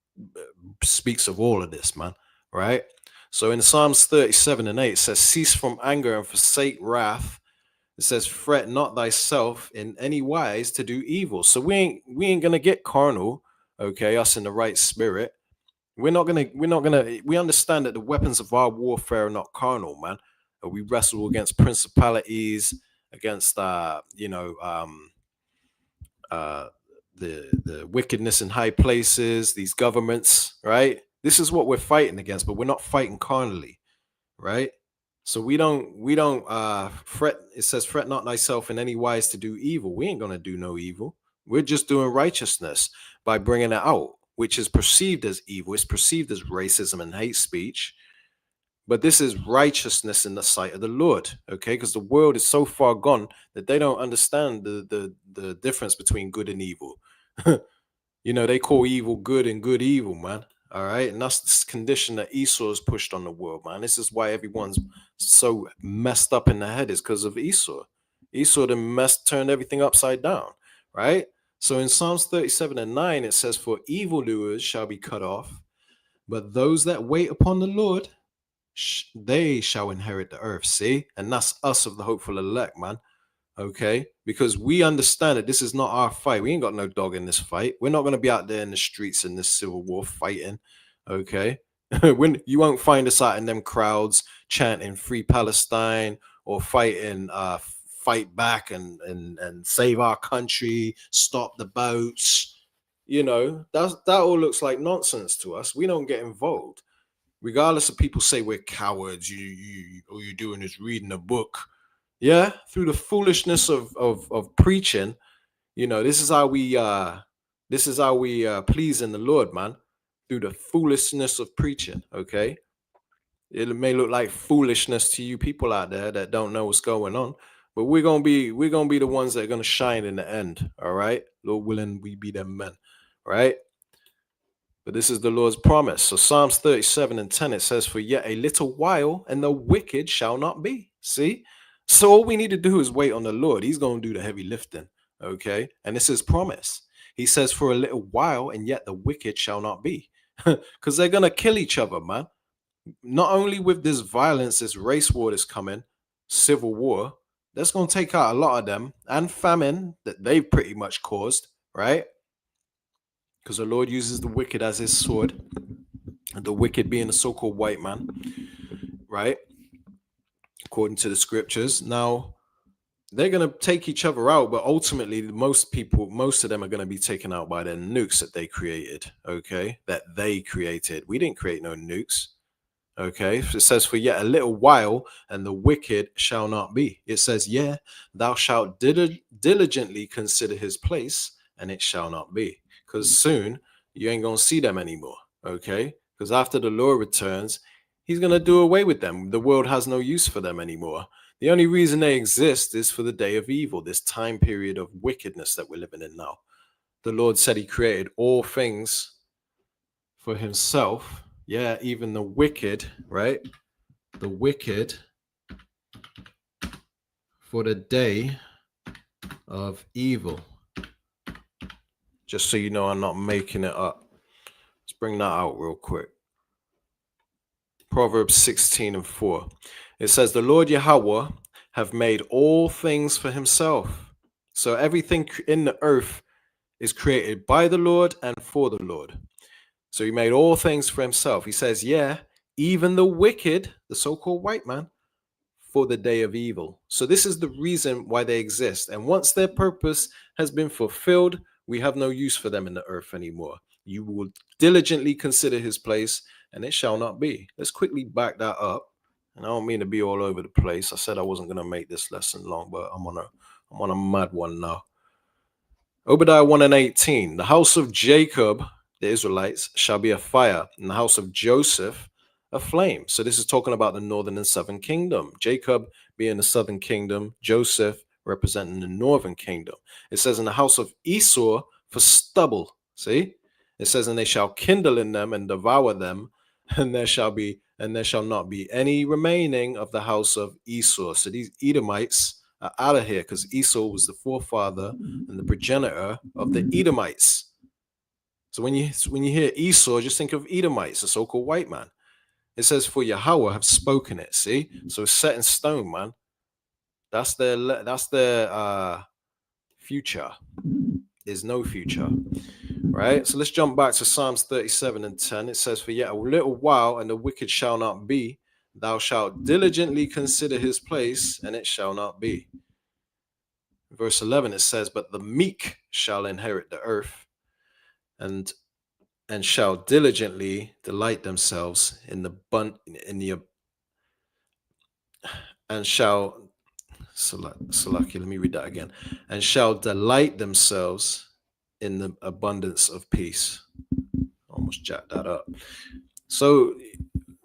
S1: speaks of all of this, man. Right? So in Psalms 37 and 8, it says, "Cease from anger and forsake wrath." It says, "Fret not thyself in any wise to do evil." So we ain't gonna get carnal, okay? Us in the right spirit. We understand that the weapons of our warfare are not carnal, man. We wrestle against principalities, against the wickedness in high places, these governments, right? This is what we're fighting against, but we're not fighting carnally, right? So we don't fret. It says, "Fret not thyself in any wise to do evil." We ain't gonna do no evil. We're just doing righteousness by bringing it out, which is perceived as evil. It's perceived as racism and hate speech. But this is righteousness in the sight of the Lord, okay? Because the world is so far gone that they don't understand the difference between good and evil. You know, they call evil good and good evil, man. All right. And that's this condition that Esau has pushed on the world, man. This is why everyone's so messed up in the head, is because of Esau. Esau turned everything upside down, right? So in Psalms 37 and 9, it says, "For evildoers shall be cut off, but those that wait upon the Lord, they shall inherit the earth." See? And that's us of the hopeful elect, man. Okay, because we understand that this is not our fight. We ain't got no dog in this fight. We're not going to be out there in the streets in this civil war fighting. Okay, when you won't find us out in them crowds chanting "Free Palestine" or fighting fight back and save our country, stop the boats. You know, that all looks like nonsense to us. We don't get involved, regardless of people say we're cowards. All you're doing is reading a book. Yeah, through the foolishness of preaching, you know, this is how we please in the Lord, man. Through the foolishness of preaching, okay? It may look like foolishness to you people out there that don't know what's going on, but we're gonna be the ones that are gonna shine in the end. All right, Lord willing, we be them men, right? But this is the Lord's promise. So Psalms 37 and 10, it says, "For yet a little while, and the wicked shall not be." See? So all we need to do is wait on the Lord. He's going to do the heavy lifting. Okay? And this is promise. He says, "For a little while, and yet the wicked shall not be." because they're going to kill each other, man. Not only with this violence, this race war that's coming, civil war, that's going to take out a lot of them, and famine that they've pretty much caused, right? Because the Lord uses the wicked as his sword, and the wicked being the so-called white man, right? According to the scriptures. Now, they're going to take each other out, but ultimately most of them are going to be taken out by their nukes that they created, okay? That they created. We didn't create no nukes, okay? It says, for yet a little while, and the wicked shall not be. It says, yeah, thou shalt diligently consider his place, and it shall not be. Because soon, you ain't going to see them anymore, okay? Because after the Lord returns, he's going to do away with them. The world has no use for them anymore. The only reason they exist is for the day of evil, this time period of wickedness that we're living in now. The Lord said he created all things for himself. Yeah, even the wicked, right? The wicked for the day of evil. Just so you know, I'm not making it up. Let's bring that out real quick. Proverbs 16:4. It says, the Lord Yahweh have made all things for himself. So everything in the earth is created by the Lord and for the Lord. So he made all things for himself. He says, yeah, even the wicked, the so-called white man, for the day of evil. So this is the reason why they exist. And once their purpose has been fulfilled, we have no use for them in the earth anymore. You will diligently consider his place, and it shall not be. Let's quickly back that up. And I don't mean to be all over the place. I said I wasn't going to make this lesson long, but I'm on a mad one now. Obadiah 1:18. The house of Jacob, the Israelites, shall be a fire, and the house of Joseph a flame. So this is talking about the northern and southern kingdom. Jacob being the southern kingdom, Joseph representing the northern kingdom. It says in the house of Esau for stubble. See? It says, and they shall kindle in them and devour them, and there shall not be any remaining of the house of Esau. So these Edomites are out of here, because Esau was the forefather and the progenitor of the Edomites. So when you hear Esau, just think of Edomites, a so-called white man. It says, for Yahweh have spoken it. See? So it's set in stone, man. That's their future. There's no future. Right? So let's jump back to Psalms 37:10. It says, for yet a little while, and the wicked shall not be. Thou shalt diligently consider his place, and it shall not be. Verse 11, it says, but the meek shall inherit the earth, and shall diligently delight themselves in the Salaki, let me read that again. And shall delight themselves in the abundance of peace. Almost jacked that up. So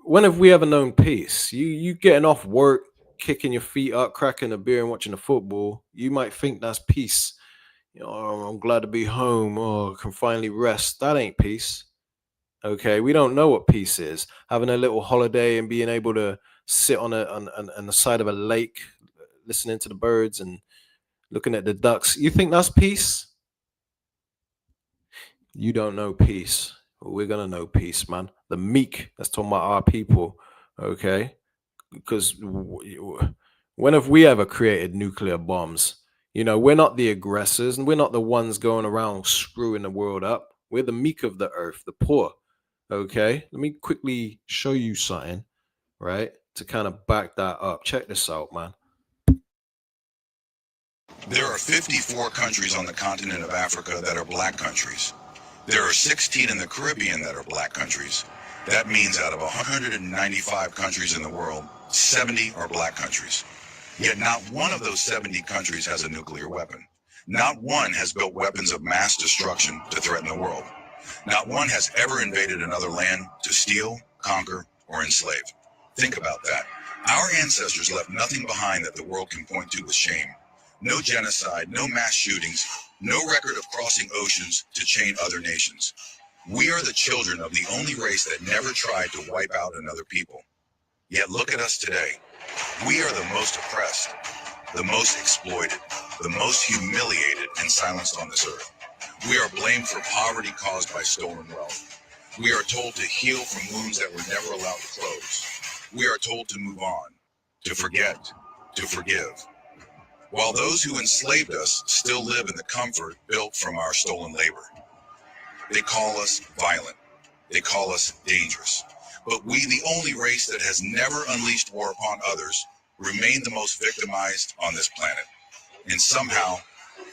S1: when have we ever known peace? You getting off work, kicking your feet up, cracking a beer and watching the football, you might think that's peace. You know, oh, I'm glad to be home. Oh, I can finally rest. That ain't peace. Okay, we don't know what peace is. Having a little holiday and being able to sit on the side of a lake, listening to the birds and looking at the ducks. You think that's peace? You don't know peace. We're gonna know peace, man. The meek. That's talking about our people. Okay, because when have we ever created nuclear bombs? You know, we're not the aggressors, and we're not the ones going around screwing the world up. We're the meek of the earth, the poor. Okay, let me quickly show you something, right, to kind of back that up. Check this out, man.
S9: There are 54 countries on the continent of Africa that are black countries. There are 16 in the Caribbean that are black countries. That means out of 195 countries in the world, 70 are black countries. Yet not one of those 70 countries has a nuclear weapon. Not one has built weapons of mass destruction to threaten the world. Not one has ever invaded another land to steal, conquer, or enslave. Think about that. Our ancestors left nothing behind that the world can point to with shame. No genocide, no mass shootings, no record of crossing oceans to chain other nations. We are the children of the only race that never tried to wipe out another people. Yet look at us today. We are the most oppressed, the most exploited, the most humiliated and silenced on this earth. We are blamed for poverty caused by stolen wealth. We are told to heal from wounds that were never allowed to close. We are told to move on, to forget, to forgive. While those who enslaved us still live in the comfort built from our stolen labor. They call us violent. They call us dangerous. But we, the only race that has never unleashed war upon others, remain the most victimized on this planet. And somehow,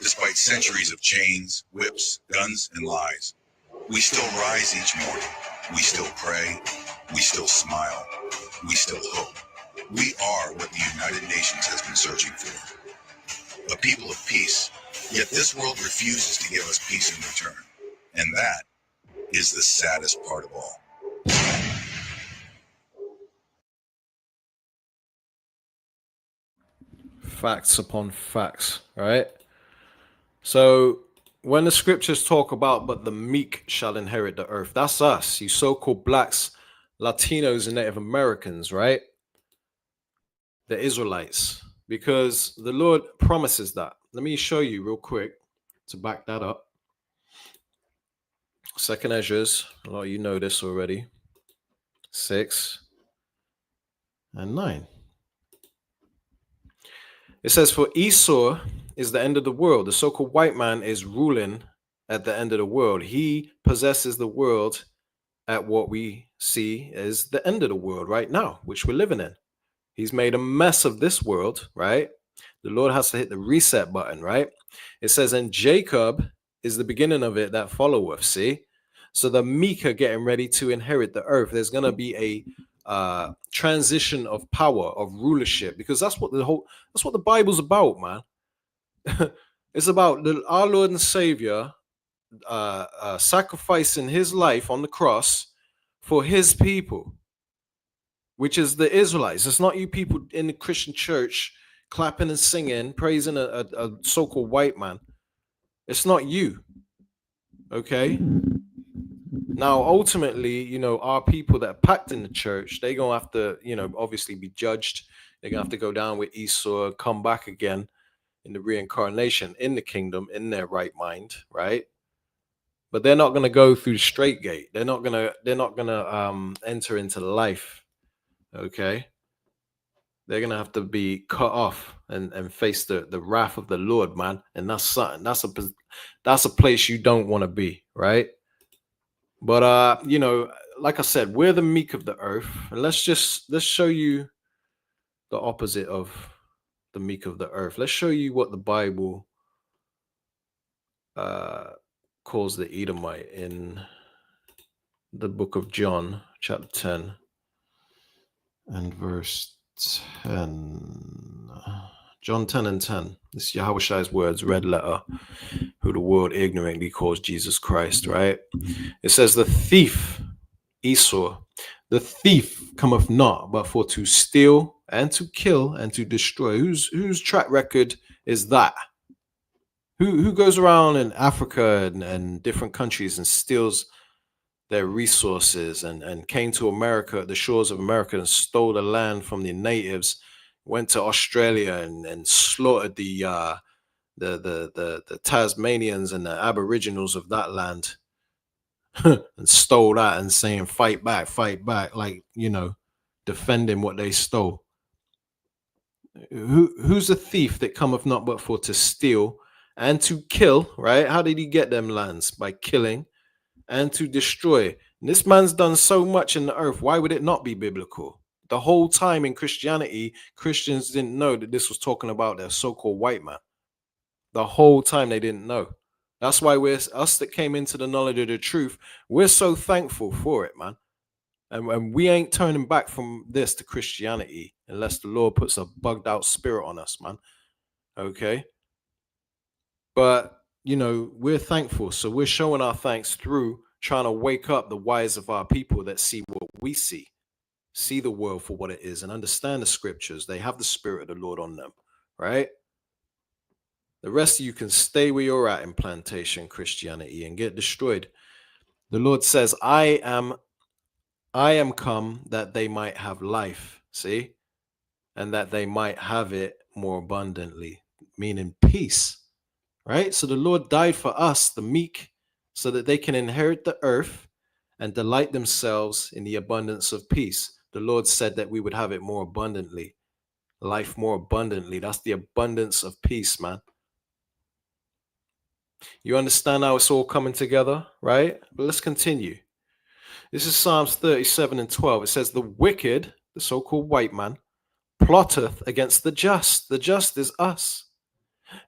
S9: despite centuries of chains, whips, guns, and lies, we still rise each morning. We still pray. We still smile. We still hope. We are what the United Nations has been searching for. A people of peace. Yet this world refuses to give us peace in return. And that is the saddest part of all.
S1: Facts upon facts, right? So when the scriptures talk about, but the meek shall inherit the earth, that's us, you so-called blacks, Latinos, and Native Americans, right? The Israelites, because the Lord promises that. Let me show you real quick to back that up. Second Ezra's, a lot of you know this already. 6 and 9. It says, for Esau is the end of the world. The so-called white man is ruling at the end of the world. He possesses the world at what we see as the end of the world right now, which we're living in. He's made a mess of this world, right? The Lord has to hit the reset button, right? It says, and Jacob is the beginning of it that followeth, see? So the meek are getting ready to inherit the earth. There's going to be a transition of power, of rulership, because that's what the Bible's about, man. It's about our Lord and Savior sacrificing his life on the cross for his people, which is the Israelites. It's not you people in the Christian church clapping and singing, praising a so-called white man. It's not you. Okay? Now, ultimately, you know, our people that are packed in the church, they're going to have to, you know, obviously be judged. They're going to have to go down with Esau, come back again in the reincarnation, in the kingdom, in their right mind, right? But they're not going to go through the straight gate. They're not going to enter into life. Okay? They're going to have to be cut off and face the wrath of the Lord, man. And that's something. That's a place you don't want to be, right? But you know, like I said, we're the meek of the earth, and let's show you the opposite of the meek of the earth. Let's show you what the Bible calls the Edomite in the book of John, chapter 10 and verse 10. John 10 and 10. This is Yahushai's words, red letter, who the world ignorantly calls Jesus Christ, right? It says, the thief, Esau, the thief cometh not, but for to steal and to kill and to destroy. Whose track record is that? Who goes around in Africa and different countries and steals their resources and came to America, the shores of America, and stole the land from the natives, went to Australia and slaughtered the Tasmanians and the Aboriginals of that land and stole that and saying fight back, like, you know, defending what they stole. Who's a thief that cometh not but for to steal and to kill, right? How did he get them lands? By killing and to destroy. And this man's done so much in the earth. Why would it not be biblical? The whole time in Christianity, Christians didn't know that this was talking about their so-called white man. The whole time they didn't know. That's why us that came into the knowledge of the truth, we're so thankful for it, man. And we ain't turning back from this to Christianity unless the Lord puts a bugged out spirit on us, man. Okay? But, you know, we're thankful. So we're showing our thanks through trying to wake up the wise of our people that see what we see the world for what it is, and understand the scriptures. They have the spirit of the Lord on them, right? The rest of you can stay where you're at in plantation Christianity and get destroyed. The Lord says, I am come that they might have life, see? And that they might have it more abundantly, meaning peace, right? So the Lord died for us, the meek, so that they can inherit the earth and delight themselves in the abundance of peace. The Lord said that we would have it more abundantly, life more abundantly. That's the abundance of peace, man. You understand how it's all coming together, right? But let's continue. This is Psalms 37 and 12. It says, the wicked, the so-called white man, plotteth against the just. The just is us.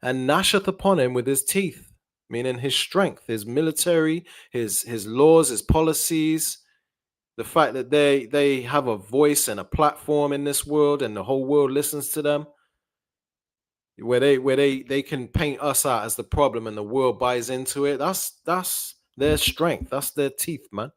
S1: And gnasheth upon him with his teeth, meaning his strength, his military, his laws, his policies, the fact that they have a voice and a platform in this world and the whole world listens to them, where they can paint us out as the problem and the world buys into it. That's their strength. That's their teeth, man.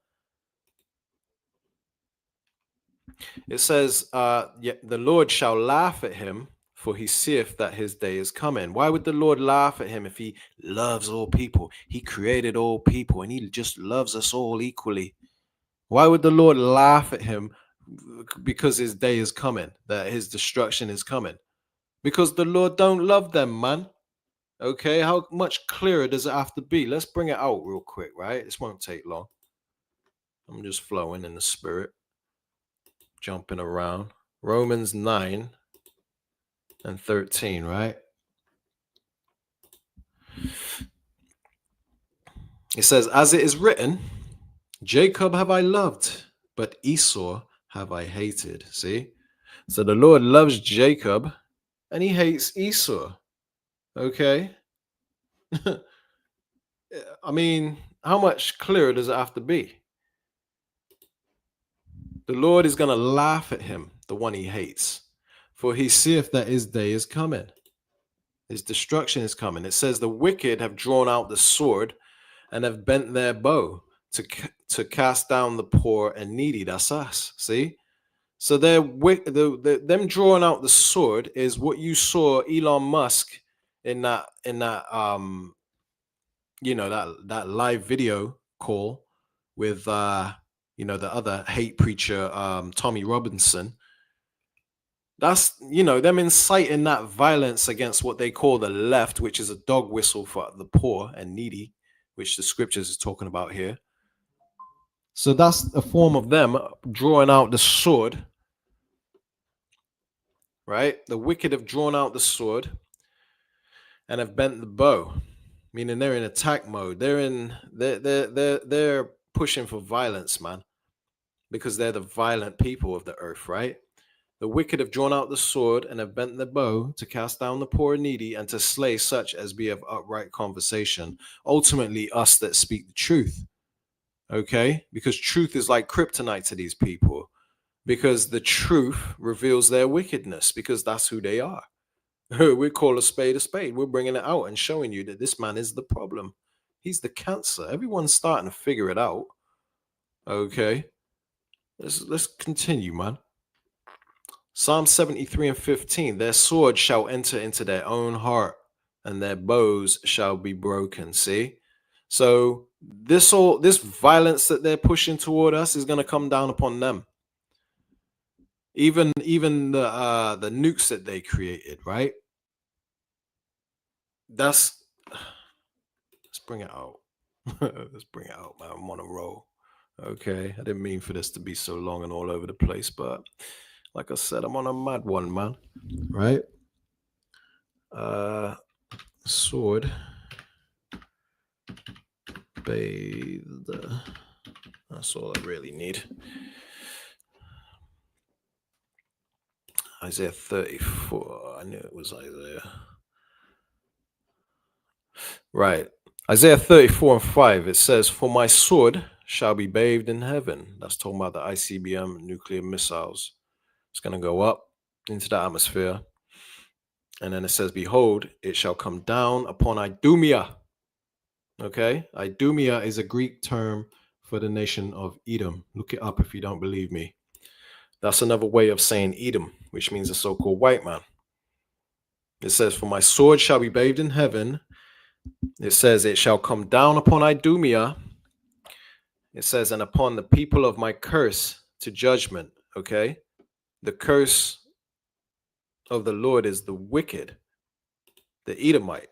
S1: It says, the Lord shall laugh at him, for he seeth that his day is coming. Why would the Lord laugh at him if he loves all people? He created all people and he just loves us all equally. Why would the Lord laugh at him because his day is coming, that his destruction is coming? Because the Lord don't love them, man. Okay, how much clearer does it have to be? Let's bring it out real quick, right? This won't take long. I'm just flowing in the spirit, jumping around. Romans 9 and 13, right? It says, as it is written, Jacob have I loved, but Esau have I hated. See? So the Lord loves Jacob and he hates Esau. Okay? I mean, how much clearer does it have to be? The Lord is going to laugh at him, the one he hates, for he seeth that his day is coming. His destruction is coming. It says the wicked have drawn out the sword and have bent their bow to cast down the poor and needy. That's us. See? So them drawing out the sword is what you saw Elon Musk in that that live video call with the other hate preacher Tommy Robinson. That's them inciting that violence against what they call the left, which is a dog whistle for the poor and needy, which the scriptures is talking about here. So that's a form of them drawing out the sword, right? The wicked have drawn out the sword and have bent the bow, meaning they're in attack mode. They're pushing for violence, man, because they're the violent people of the earth, right? The wicked have drawn out the sword and have bent the bow to cast down the poor and needy and to slay such as be of upright conversation. Ultimately, us that speak the truth. Okay? Because truth is like kryptonite to these people. Because the truth reveals their wickedness, because that's who they are. We call a spade a spade. We're bringing it out and showing you that this man is the problem. He's the cancer. Everyone's starting to figure it out. Okay? Let's continue, man. Psalm 73 and 15, their sword shall enter into their own heart and their bows shall be broken. See? So this violence that they're pushing toward us is going to come down upon them. Even the nukes that they created, right? Let's bring it out. Let's bring it out, man. I'm on a roll. Okay. I didn't mean for this to be so long and all over the place, but like I said, I'm on a mad one, man. Right? Sword bathed. That's all I really need. Isaiah 34. I knew it was Isaiah. Right. Isaiah 34 and 5. It says, for my sword shall be bathed in heaven. That's talking about the ICBM nuclear missiles. It's going to go up into the atmosphere. And then it says, behold, it shall come down upon Idumea. Okay. Idumea is a Greek term for the nation of Edom. Look it up if you don't believe me. That's another way of saying Edom, which means a so-called white man. It says, for my sword shall be bathed in heaven. It says, it shall come down upon Idumea. It says, and upon the people of my curse to judgment. Okay. The curse of the Lord is the wicked, the Edomite.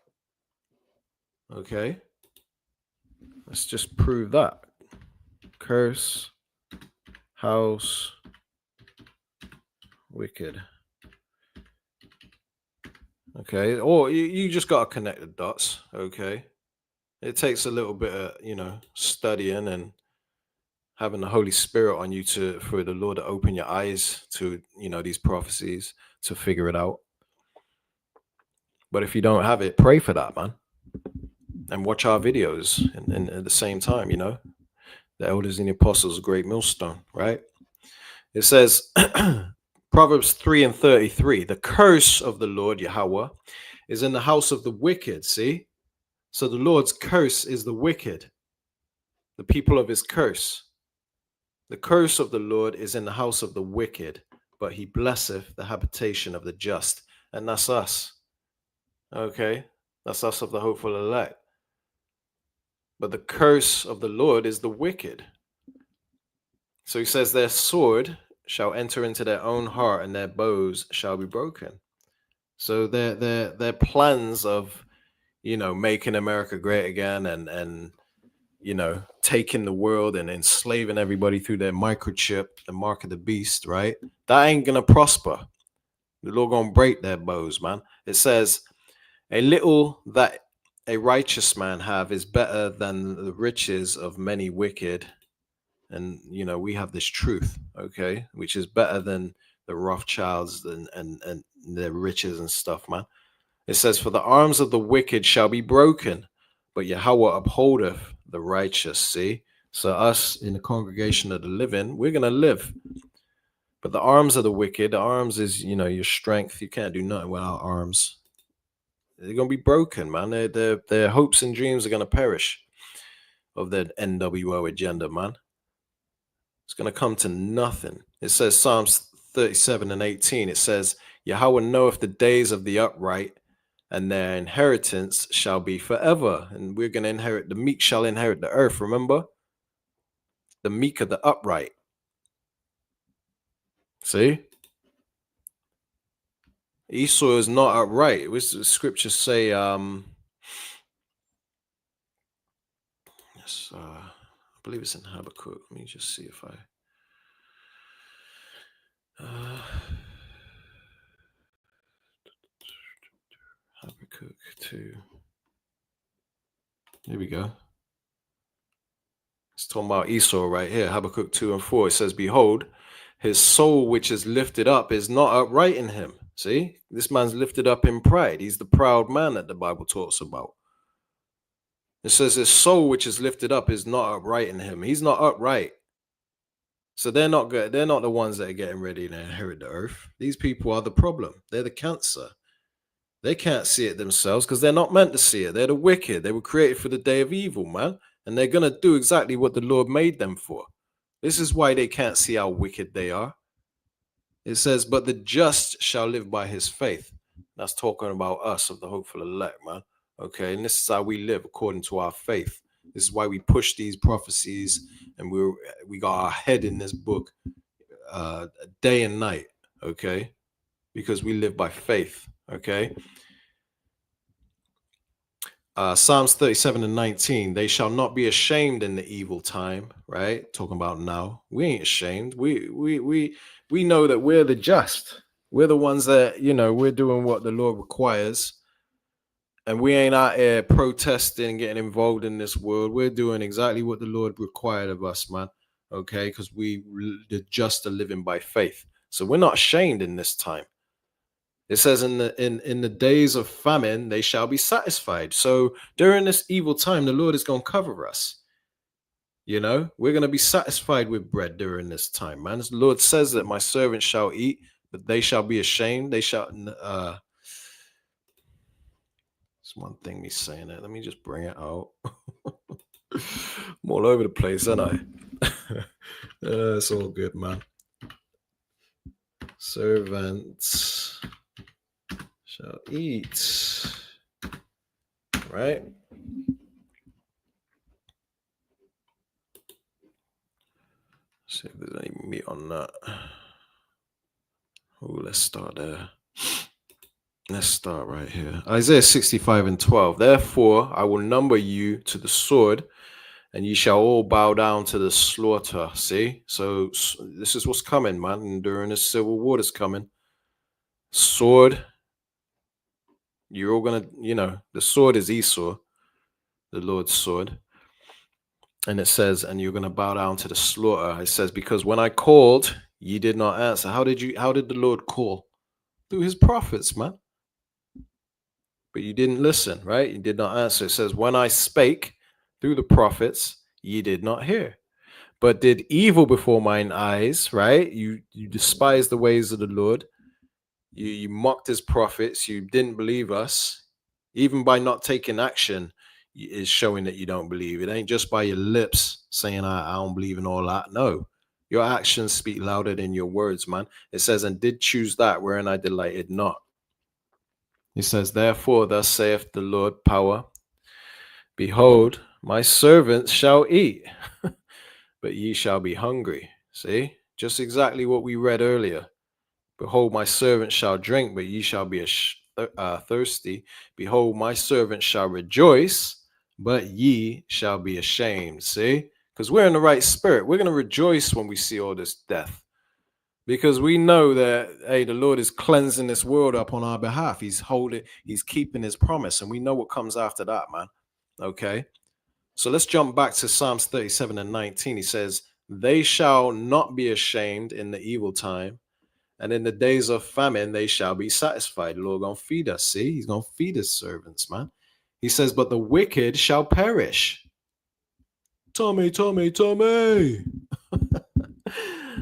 S1: Okay. Let's just prove that. Curse, house, wicked. Okay, or you just got to connect the dots. Okay, it takes a little bit of studying and having the Holy Spirit on you for the Lord to open your eyes to these prophecies to figure it out. But if you don't have it, pray for that, man, and watch our videos and at the same time, the elders and the apostles, great millstone, right? It says Proverbs 3:33, the curse of the Lord Yahweh is in the house of the wicked. See, so the Lord's curse is the wicked, the people of his curse. The curse of the Lord is in the house of the wicked, but he blesseth the habitation of the just. And that's us. Okay, that's us of the hopeful elect. But the curse of the Lord is the wicked. So he says, their sword shall enter into their own heart, and their bows shall be broken. So their plans of making America great again and taking the world and enslaving everybody through their microchip, the mark of the beast, right? That ain't gonna prosper. The Lord gonna break their bows, man. It says, a little that a righteous man have is better than the riches of many wicked. And we have this truth, okay, which is better than the Rothschilds and their riches and stuff, man. It says, for the arms of the wicked shall be broken, but Yahweh upholdeth the righteous. See, so us in the congregation of the living, we're gonna live. But the arms of the wicked, the arms is your strength. You can't do nothing without arms. They're gonna be broken, man. Their hopes and dreams are gonna perish of their NWO agenda, man. It's gonna come to nothing. It says Psalms 37:18. It says, Yahweh knoweth the days of the upright, and their inheritance shall be forever. And we're going to inherit, the meek shall inherit the earth. Remember? The meek are the upright. See? Esau is not upright. Which the scriptures say, yes, I believe it's in Habakkuk. Let me just see if Habakkuk 2. Here we go. It's talking about Esau right here. Habakkuk 2:4. It says, behold, his soul which is lifted up is not upright in him. See, this man's lifted up in pride. He's the proud man that the Bible talks about. It says his soul which is lifted up is not upright in him. He's not upright. So they're not good. They're not the ones that are getting ready to inherit the earth. These people are the problem. They're the cancer. They can't see it themselves because they're not meant to see it. They're the wicked. They were created for the day of evil, man. And they're going to do exactly what the Lord made them for. This is why they can't see how wicked they are. It says, but the just shall live by his faith. That's talking about us of the hopeful elect, man. Okay, and this is how we live according to our faith. This is why we push these prophecies, and we got our head in this book day and night, okay? Because we live by faith, okay? Psalms 37:19, they shall not be ashamed in the evil time, right? Talking about now. We ain't ashamed. We know that we're the just. We're the ones that, we're doing what the Lord requires. And we ain't out here protesting, getting involved in this world. We're doing exactly what the Lord required of us, man. Okay? Because the just are living by faith. So we're not ashamed in this time. It says in the days of famine, they shall be satisfied. So during this evil time, the Lord is going to cover us. We're going to be satisfied with bread during this time, man. The Lord says that my servants shall eat, but they shall be ashamed. They shall, it's one thing me saying it. Let me just bring it out. I'm all over the place, aren't I? It's all good, man. Servants shall eat, right? See if there's any meat on that. Oh, let's start there. Let's start right here. Isaiah 65:12. Therefore, I will number you to the sword and ye shall all bow down to the slaughter. See? So this is what's coming, man. And during the civil war that's coming, sword. You're all gonna, the sword is Esau, the Lord's sword. And it says, and you're gonna bow down to the slaughter. It says, because when I called, ye did not answer. How did the Lord call? Through his prophets, man. But you didn't listen, right? You did not answer. It says, when I spake through the prophets, ye did not hear. But did evil before mine eyes, right? You despised the ways of the Lord. You mocked his prophets. You didn't believe us. Even by not taking action is showing that you don't believe. It ain't just by your lips saying, I don't believe in all that. No, your actions speak louder than your words, man. It says, and did choose that wherein I delighted not. He says, therefore, thus saith the Lord power, behold, my servants shall eat, but ye shall be hungry. See, just exactly what we read earlier. Behold, my servant shall drink, but ye shall be thirsty. Behold, my servant shall rejoice, but ye shall be ashamed. See? Because we're in the right spirit. We're going to rejoice when we see all this death. Because we know that, hey, the Lord is cleansing this world up on our behalf. He's keeping his promise. And we know what comes after that, man. Okay? So let's jump back to Psalms 37 and 19. He says, they shall not be ashamed in the evil time, and in the days of famine, they shall be satisfied. The Lord gonna feed us. See, he's gonna feed his servants, man. He says, but the wicked shall perish. Tommy.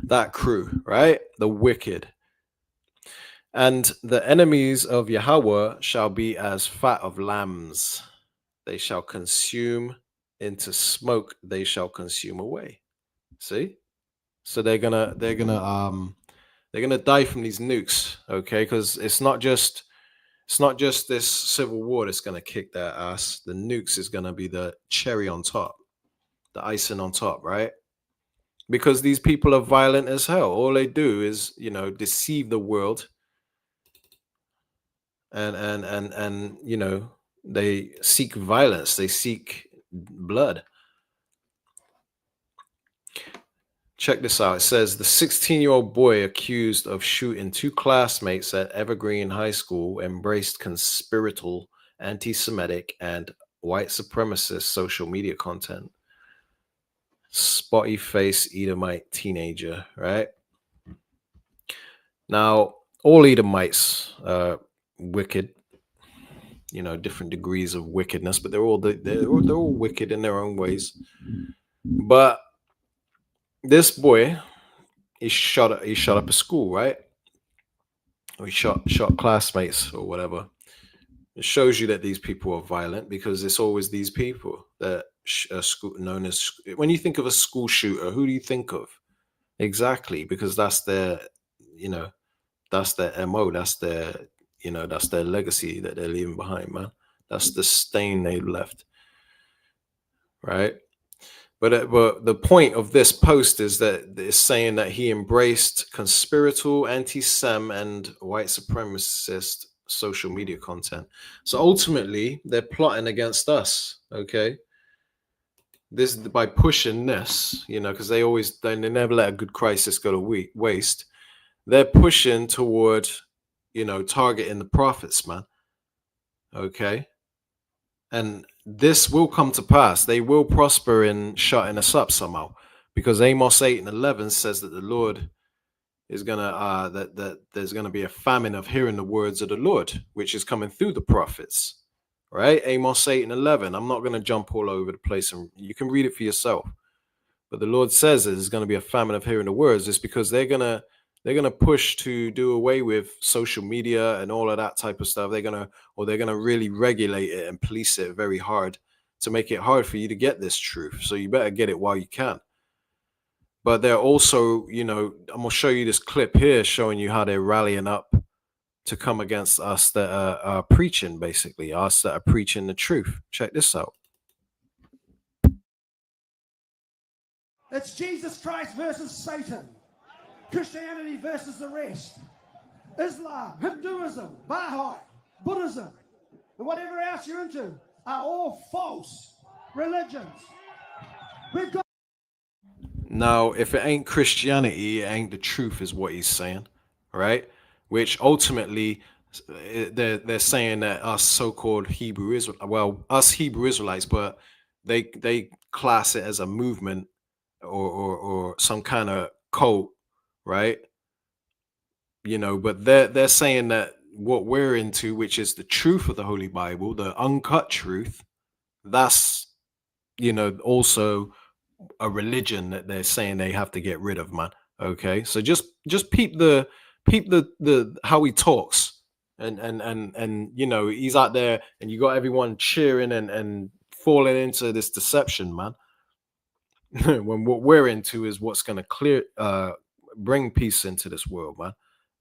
S1: That crew, right? The wicked. And the enemies of Yahweh shall be as fat of lambs. They shall consume into smoke. They shall consume away. See? So they're gonna die from these nukes, okay? Because it's not just this civil war that's gonna kick their ass. The nukes is gonna be the cherry on top, the icing on top, right? Because these people are violent as hell. All they do is, deceive the world, and they seek violence. They seek blood. Check this out. It says the 16-year-old boy accused of shooting two classmates at Evergreen High School embraced conspiratorial, anti-Semitic, and white supremacist social media content. Spotty face Edomite teenager, right? Now, all Edomites are wicked, different degrees of wickedness, but they're all wicked in their own ways. But this boy, he shot up a school, right? Or he shot classmates or whatever. It shows you that these people are violent because it's always these people that are known as. When you think of a school shooter, who do you think of? Exactly, because that's their, that's their MO. That's their, that's their legacy that they're leaving behind, man. That's the stain they left, right? But the point of this post is that it's saying that he embraced conspiratorial, anti-Sem, and white supremacist social media content. So ultimately, they're plotting against us. Okay, this by pushing this, because they never let a good crisis go to waste. They're pushing toward, targeting the prophets, man. Okay. And this will come to pass. They will prosper in shutting us up somehow, because Amos 8 and 11 says that the Lord is gonna that there's gonna be a famine of hearing the words of the Lord, which is coming through the prophets, right? Amos 8 and 11. I'm not gonna jump all over the place, and you can read it for yourself. But the Lord says there's gonna be a famine of hearing the words. It's because they're gonna push to do away with social media and all of that type of stuff. They're gonna really regulate it and police it very hard to make it hard for you to get this truth. So you better get it while you can. But they're also, I'm gonna show you this clip here showing you how they're rallying up to come against us that are preaching, basically, us that are preaching the truth. Check this out.
S2: It's Jesus Christ versus Satan. Christianity versus the rest. Islam, Hinduism, Baha'i, Buddhism, and whatever else you're into are all false religions. We've got
S1: Now, if it ain't Christianity, it ain't the truth, is what he's saying, right? Which ultimately, they're saying that us so-called Hebrew Israel, well, us Hebrew Israelites, but they class it as a movement or some kind of cult, right? You know, but they're saying that what we're into, which is the truth of the Holy Bible, the uncut truth, that's, you know, also a religion that they're saying they have to get rid of, man. Okay, so just peep the how he talks, and you know, he's out there and you got everyone cheering and falling into this deception, man. When what we're into is what's going to bring peace into this world, man.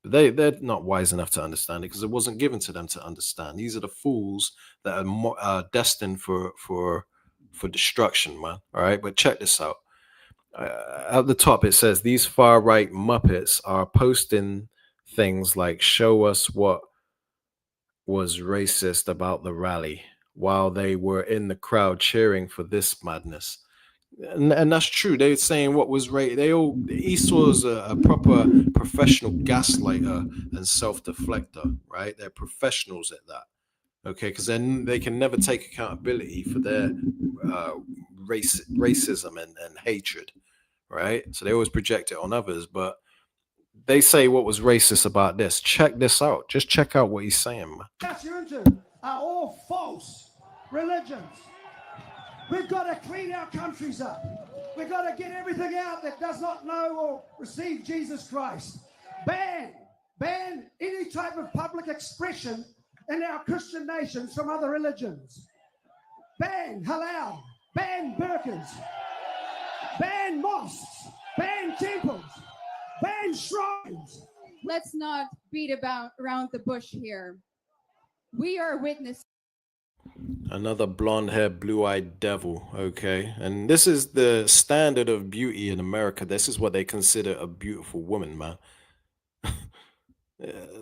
S1: But they're not wise enough to understand it because it wasn't given to them to understand. These are the fools that are destined for destruction, man. All right, but check this out. At the top, it says these far right Muppets are posting things like "Show us what was racist about the rally," while they were in the crowd cheering for this madness. And that's true. They're saying what was right. Esau's a proper professional gaslighter and self-deflector, right? They're professionals at that. Okay, because then they can never take accountability for their racism and hatred, right? So they always project it on others, but they say what was racist about this. Check this out. Just check out what he's saying, man.
S2: that's you're into are all false religions. We've got to clean our countries up. We've got to get everything out that does not know or receive Jesus Christ. Ban any type of public expression in our Christian nations from other religions. Ban halal, ban burqas, ban mosques, ban temples, ban shrines.
S10: Let's not beat around the bush here. We are witness.
S1: Another blonde-haired, blue-eyed devil, okay? And this is the standard of beauty in America. This is what they consider a beautiful woman, man.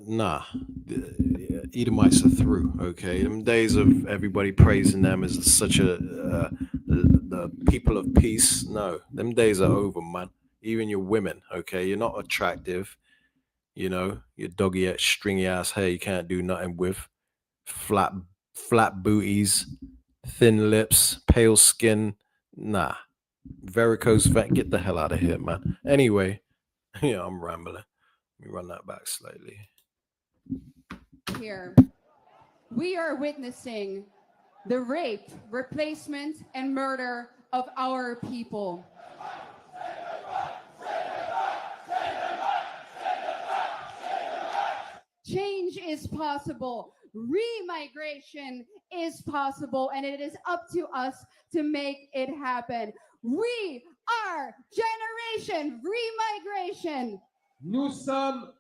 S1: Nah, the Edomites are through, okay? Them days of everybody praising them as such the people of peace, no, them days are over, man. Even your women, okay? You're not attractive, you know? Your doggy, stringy ass hair you can't do nothing with. Flat booties, thin lips, pale skin. Nah. Varicose vein. Get the hell out of here, man. Anyway, yeah, I'm rambling. Let me run that back slightly.
S10: Here. We are witnessing the rape, replacement, and murder of our people. Change is possible. Remigration is possible, and it is up to us to make it happen. We are Generation Remigration.
S11: Nous sommes,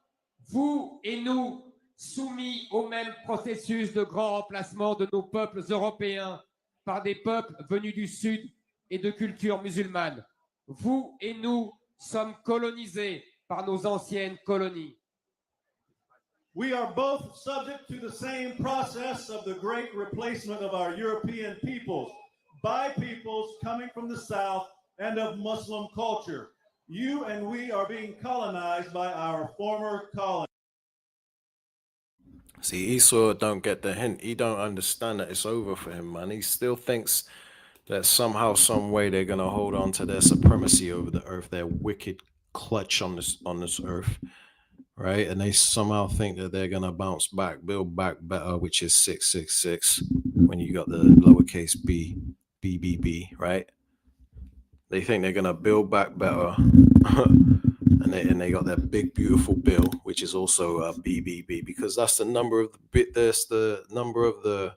S11: vous et nous, soumis au même processus de grand remplacement de nos peuples européens par des peuples venus du Sud et de culture musulmane. Vous et nous sommes colonisés par nos anciennes colonies.
S12: We are both subject to the same process of the great replacement of our European peoples by peoples coming from the South and of Muslim culture. You and we are being colonized by our former colonies.
S1: See, Esau don't get the hint. He don't understand that it's over for him, man. He still thinks that somehow, some way, they're gonna hold on to their supremacy over the earth, their wicked clutch on this earth, right? And they somehow think that they're gonna bounce back, build back better, which is 666. When you got the lowercase b, BBB, right? They think they're gonna build back better. And they got that big beautiful bill, which is also a BBB, because that's the number of the bit. That's the number of the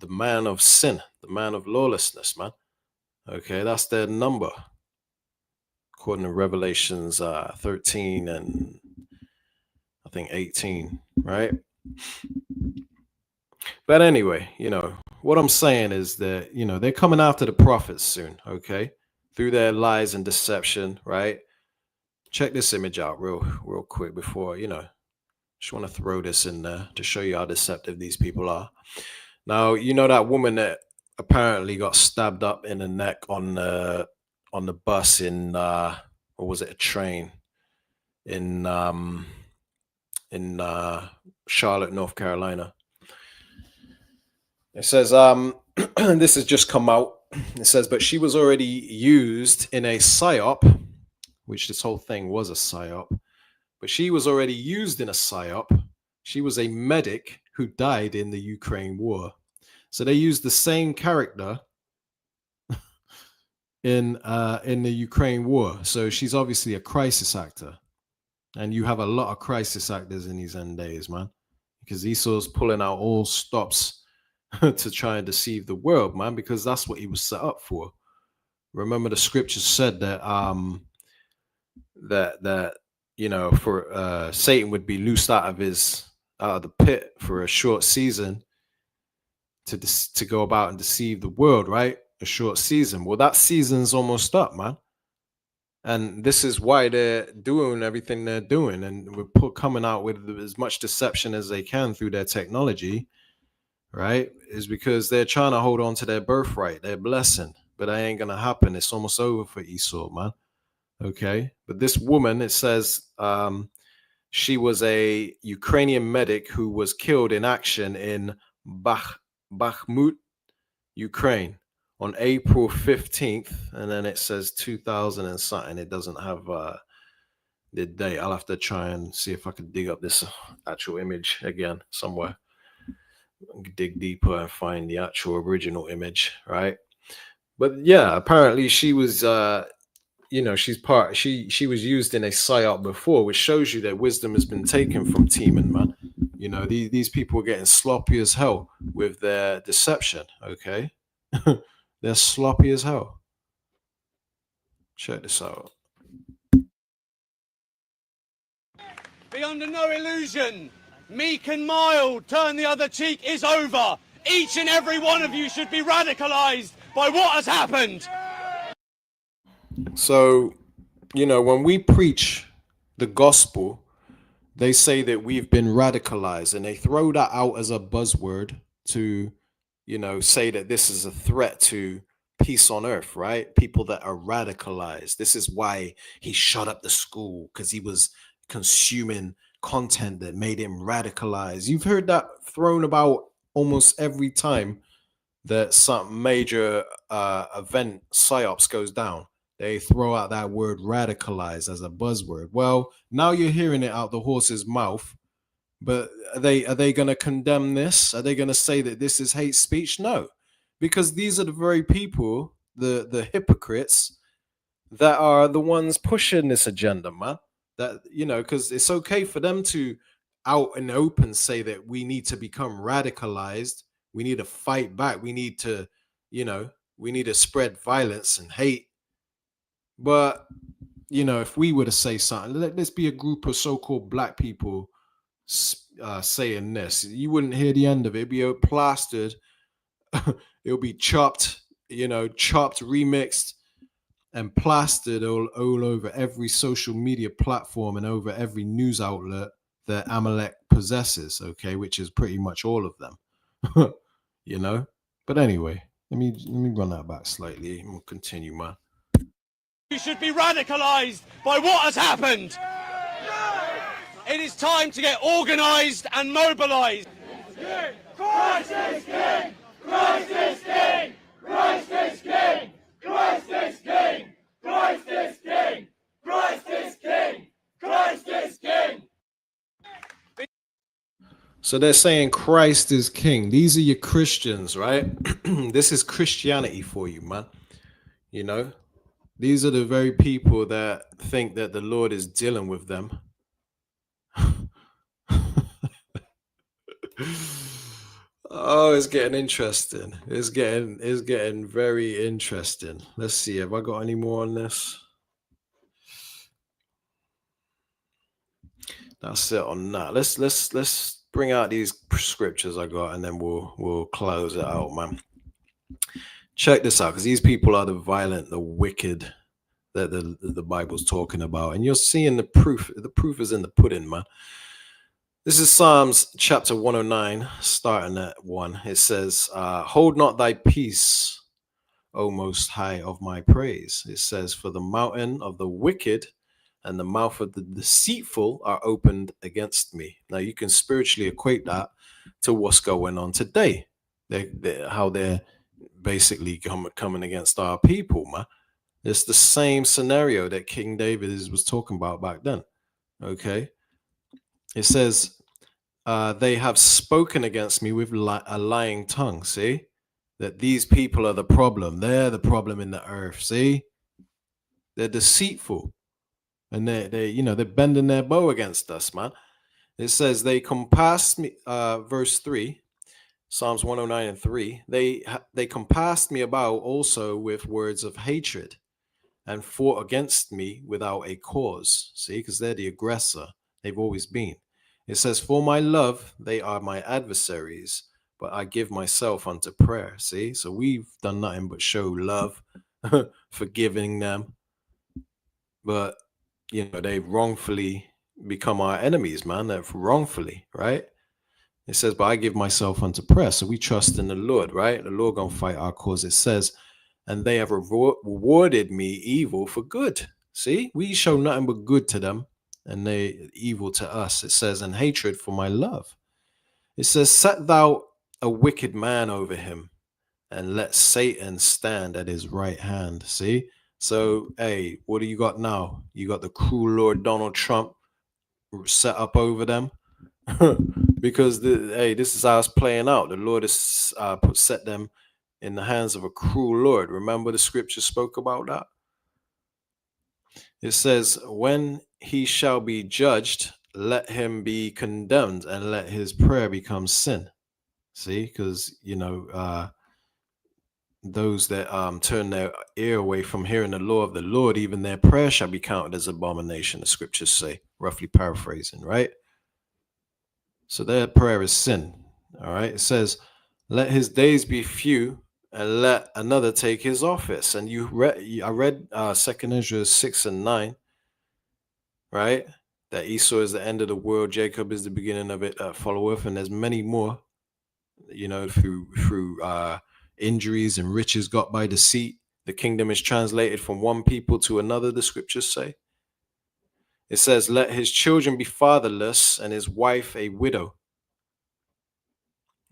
S1: man of sin, the man of lawlessness, man. Okay, that's their number, according to Revelations 13 and I think 18, right? But anyway, you know what I'm saying is that, you know, they're coming after the prophets soon, okay, through their lies and deception, right? Check this image out real quick before, you know, just want to throw this in there to show you how deceptive these people are. Now, you know that woman that apparently got stabbed up in the neck on the bus in or was it a train in Charlotte, North Carolina. It says this has just come out. It says, but she was already used in a psyop, which this whole thing was a psyop. But she was already used in a psyop. She was a medic who died in the Ukraine war. So they used the same character in the Ukraine war. So she's obviously a crisis actor. And you have a lot of crisis actors in these end days, man. Because Esau's pulling out all stops to try and deceive the world, man, because that's what he was set up for. Remember the scriptures said that that you know, for Satan would be loosed out of the pit for a short season to go about and deceive the world, right? A short season. Well, that season's almost up, man. And this is why they're doing everything they're doing, and we're coming out with as much deception as they can through their technology, right? Is because they're trying to hold on to their birthright, their blessing, but that ain't gonna happen. It's almost over for Esau, man. Okay, but this woman, it says, she was a Ukrainian medic who was killed in action in Bakhmut, Ukraine, on April 15th, and then it says 2000 and something. It doesn't have the date. I'll have to try and see if I can dig up this actual image again somewhere. Dig deeper and find the actual original image, right? But yeah, apparently she was you know, she was used in a psyop before, which shows you that wisdom has been taken from Teeman, man. You know, these people are getting sloppy as hell with their deception, okay? They're sloppy as hell. Check this out.
S13: Be under no illusion. Meek and mild, turn the other cheek is over. Each and every one of you should be radicalized by what has happened.
S1: So, you know, when we preach the gospel, they say that we've been radicalized, and they throw that out as a buzzword to, you know, say that this is a threat to peace on earth, right? People that are radicalized. This is why he shut up the school, because he was consuming content that made him radicalized. You've heard that thrown about almost every time that some major event psyops goes down. They throw out that word radicalized as a buzzword. Well, now you're hearing it out the horse's mouth, but are they going to condemn this? Are they going to say that this is hate speech? No, because these are the very people, the hypocrites, that are the ones pushing this agenda, man. That, you know, because it's okay for them to out and open say that we need to become radicalized. We need to fight back. We need to, you know, we need to spread violence and hate. But, you know, if we were to say something, let this be a group of so-called black people saying this, you wouldn't hear the end of it. It'd be plastered. It'll be chopped, you know, chopped, remixed, and plastered all over every social media platform and over every news outlet that Amalek possesses, okay, which is pretty much all of them, you know. But anyway, let me run that back slightly and we'll continue, man.
S13: You should be radicalized by what has happened. It is time to get organized and mobilized.
S14: Christ is King! Christ is King! Christ is King! Christ is King! Christ is King! Christ is King! Christ is King!
S1: So they're saying Christ is King. These are your Christians, right? This is Christianity for you, man. You know, these are the very people that think that the Lord is dealing with them. Oh, it's getting interesting. It's getting very interesting. Let's see. Have I got any more on this? That's it on that. Let's bring out these scriptures I got, and then we'll close it out, man. Check this out, because these people are the violent, the wicked that the Bible's talking about, and you're seeing the proof. The proof is in the pudding, man. This is Psalms chapter 109, starting at 1. It says, hold not thy peace, O Most High of my praise. It says, for the mountain of the wicked and the mouth of the deceitful are opened against me. Now you can spiritually equate that to what's going on today. How they're basically coming against our people, man. It's the same scenario that King David was talking about back then. Okay. It says, they have spoken against me with a lying tongue. See that these people are the problem. They're the problem in the earth. See, they're deceitful, and they're bending their bow against us, man. It says they compassed me. Verse 3, Psalms 109 and 3. They compassed me about also with words of hatred, and fought against me without a cause. See, because they're the aggressor. They've always been. It says, for my love, they are my adversaries, but I give myself unto prayer. See, so we've done nothing but show love, forgiving them. But, they wrongfully become our enemies, man. They're wrongfully, right? It says, but I give myself unto prayer. So we trust in the Lord, right? The Lord gonna fight our cause. It says, and they have rewarded me evil for good. See, we show nothing but good to them, and they evil to us. It says, and hatred for my love. It says, set thou a wicked man over him, and let Satan stand at his right hand. See, so hey, what do you got now? You got the cruel Lord Donald Trump set up over them. Because this is how it's playing out. The Lord has set them in the hands of a cruel Lord. Remember the scripture spoke about that? It says, when he shall be judged, let him be condemned, and let his prayer become sin. See, because those that turn their ear away from hearing the law of the Lord, even their prayer shall be counted as abomination, the scriptures say, roughly paraphrasing, right? So their prayer is sin. All right. It says, let his days be few, and let another take his office. And I read 2 Ezra 6 and 9, right? That Esau is the end of the world, Jacob is the beginning of it, followeth, and there's many more, through injuries and riches got by deceit. The kingdom is translated from one people to another, the scriptures say. It says, let his children be fatherless, and his wife a widow.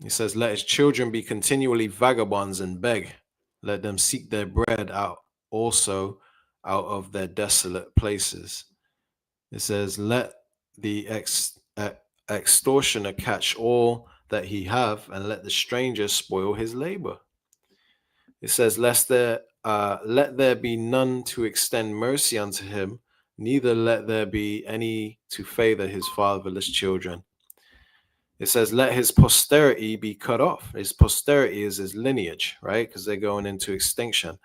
S1: He says, let his children be continually vagabonds and beg. Let them seek their bread out also out of their desolate places. It says, let the extortioner catch all that he have, and let the stranger spoil his labor. It says, let there be none to extend mercy unto him, neither let there be any to favor his fatherless children. It says, let his posterity be cut off. His posterity is his lineage, right? Because they're going into extinction.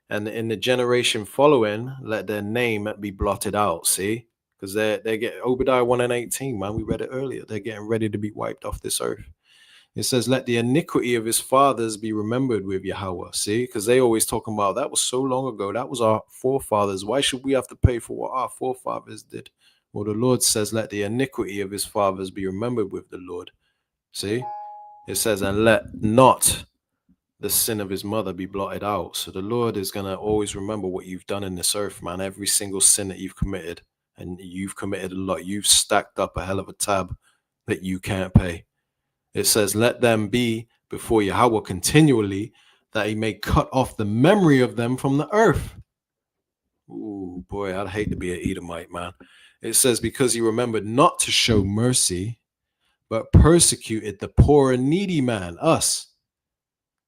S1: And in the generation following, let their name be blotted out. See? Because they get Obadiah 1 and 18, man. We read it earlier. They're getting ready to be wiped off this earth. It says, let the iniquity of his fathers be remembered with Yahweh. See? Because they always talking about that was so long ago. That was our forefathers. Why should we have to pay for what our forefathers did? Well, the Lord says, let the iniquity of his fathers be remembered with the Lord. See? It says, and let not the sin of his mother be blotted out. So the Lord is going to always remember what you've done in this earth, man. Every single sin that you've committed. And you've committed a lot. You've stacked up a hell of a tab that you can't pay. It says, let them be before Yahweh continually, that he may cut off the memory of them from the earth. Ooh, boy, I'd hate to be an Edomite, man. It says, because he remembered not to show mercy, but persecuted the poor and needy man, us,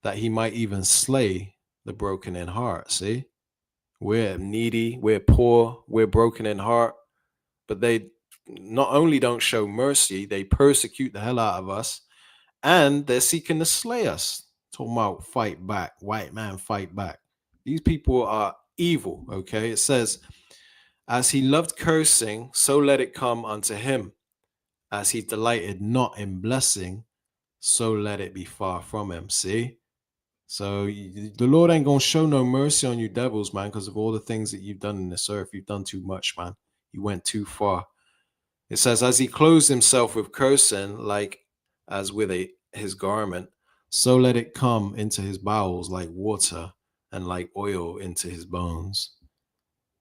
S1: that he might even slay the broken in heart. See, we're needy, we're poor, we're broken in heart, but they not only don't show mercy, they persecute the hell out of us, and they're seeking to slay us. Talking about fight back, white man, fight back. These people are evil, okay? It says, as he loved cursing, so let it come unto him. As he delighted not in blessing, so let it be far from him. See? So the Lord ain't going to show no mercy on you devils, man, because of all the things that you've done in this earth. You've done too much, man. You went too far. It says, as he clothes himself with cursing, like as with his garment, so let it come into his bowels like water, and like oil into his bones.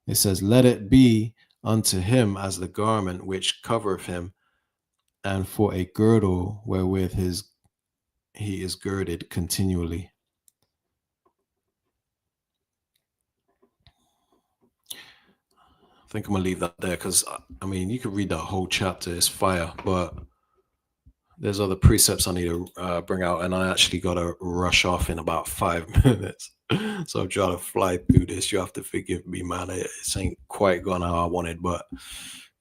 S1: It says, let it be unto him as the garment which covereth him, and for a girdle wherewith he is girded continually. I think I'm gonna leave that there because I mean you could read that whole chapter, it's fire, but there's other precepts I need to bring out, and I actually gotta rush off in about 5 minutes. So I'm trying to fly through this. You have to forgive me, man. It ain't quite gone how I wanted, but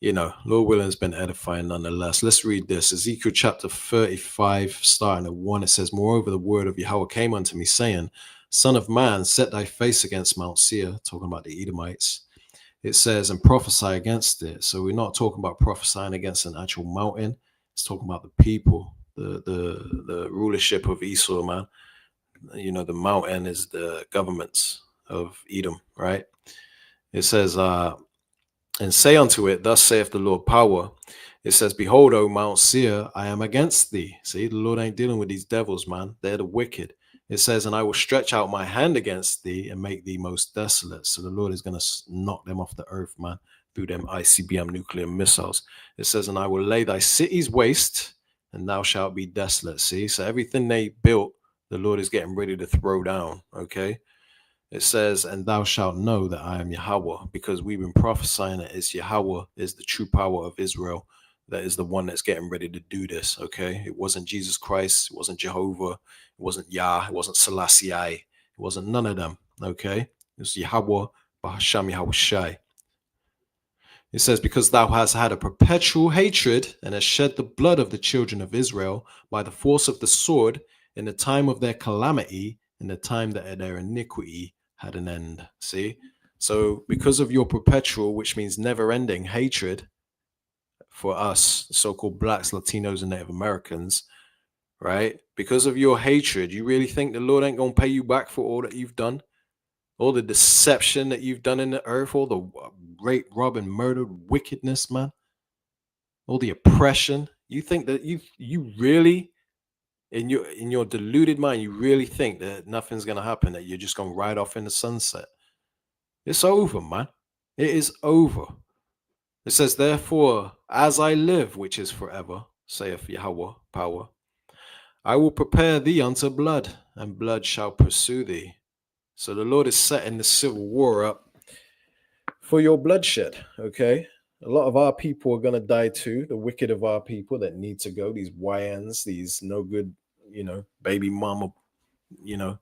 S1: you know, Lord willing, has been edifying nonetheless. Let's read this. Ezekiel chapter 35, starting at 1. It says, moreover, the word of Yahweh came unto me, saying, Son of man, set thy face against Mount Seir, talking about the Edomites. It says, and prophesy against it. So we're not talking about prophesying against an actual mountain. It's talking about the people, the rulership of Esau, man. You know, the mountain is the governments of Edom, right? It says, and say unto it, thus saith the Lord power. It says, behold, O Mount Seir, I am against thee. See, the Lord ain't dealing with these devils, man. They're the wicked. It says, and I will stretch out my hand against thee and make thee most desolate. So the Lord is going to knock them off the earth, man, through them ICBM nuclear missiles. It says, and I will lay thy cities waste, and thou shalt be desolate. See, so everything they built, the Lord is getting ready to throw down, okay? It says, and thou shalt know that I am Yahweh, because we've been prophesying that it's Yahweh is the true power of Israel. That is the one that's getting ready to do this, okay? It wasn't Jesus Christ. It wasn't Jehovah. It wasn't Yah. It wasn't Selassie. It wasn't none of them, okay? It was Yahweh, Bahasham Yahweh Shai. It says, because thou hast had a perpetual hatred and hast shed the blood of the children of Israel by the force of the sword in the time of their calamity, in the time that their iniquity had an end. See? So because of your perpetual, which means never ending hatred for us, so-called blacks, Latinos, and Native Americans, right? Because of your hatred, you really think the Lord ain't going to pay you back for all that you've done? All the deception that you've done in the earth, all the rape, rob, and murder, wickedness, man. All the oppression. You think that you really, in your deluded mind, you really think that nothing's gonna happen, that you're just gonna ride off in the sunset? It's over, man. It is over. It says, therefore, as I live, which is forever, saith Yahweh, power, I will prepare thee unto blood, and blood shall pursue thee. So the Lord is setting the civil war up for your bloodshed, okay? A lot of our people are going to die too, the wicked of our people that need to go, these YNs, these no good, you know, baby mama, you know,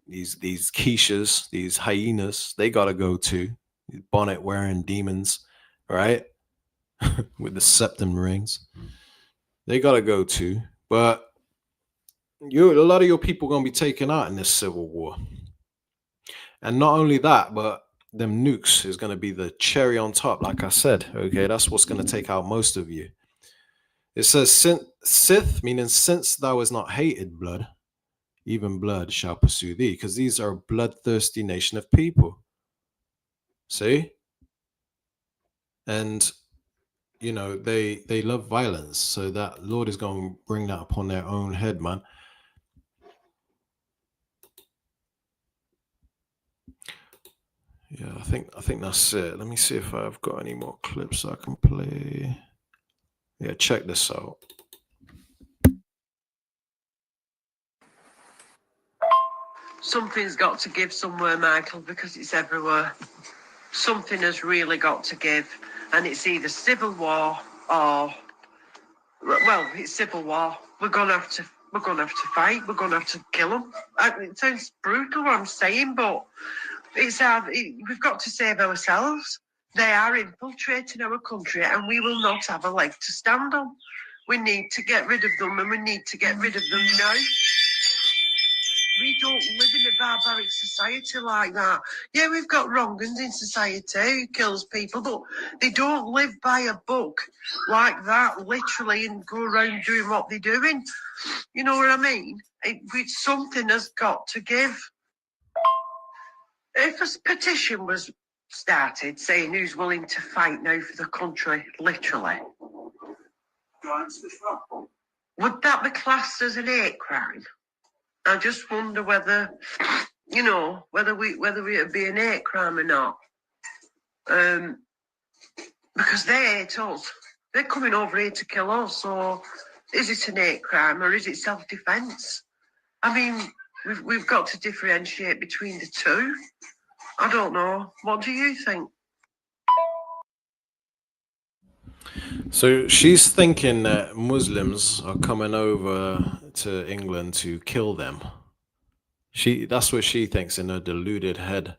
S1: these Keishas, these hyenas, they got to go too. These bonnet wearing demons, right? With the septum rings. They got to go too. But a lot of your people are going to be taken out in this civil war. And not only that, but them nukes is going to be the cherry on top, like I said. Okay, that's what's going to take out most of you. It says, Sith, meaning since thou hast not hated blood, even blood shall pursue thee, because these are a bloodthirsty nation of people. See? And, you know, they love violence. So that Lord is going to bring that upon their own head, man. Yeah, I think that's it. Let me see if I've got any more clips I can play. Yeah, check this out.
S15: Something's got to give somewhere, Michael, because it's everywhere. Something has really got to give, and it's either civil war or, well, it's civil war. We're gonna have to fight. We're gonna have to kill them. It sounds brutal what I'm saying, but we've got to save ourselves. They are infiltrating our country, and we will not have a leg to stand on. We need to get rid of them, and we need to get rid of them now. We don't live in a barbaric society like that. Yeah, we've got wrong-uns in society who kills people, but they don't live by a book like that, literally, and go around doing what they're doing. You know what I mean? Something has got to give. If a petition was started saying who's willing to fight now for the country, literally, Would that be classed as an hate crime? I just wonder whether, you know, whether it would be an hate crime or not. Because they hate us. They're coming over here to kill us. So is it an hate crime or is it self-defense? I mean, we've got to differentiate between the two. I don't know. What do you think?
S1: So she's thinking that Muslims are coming over to England to kill them. That's what she thinks in her deluded head.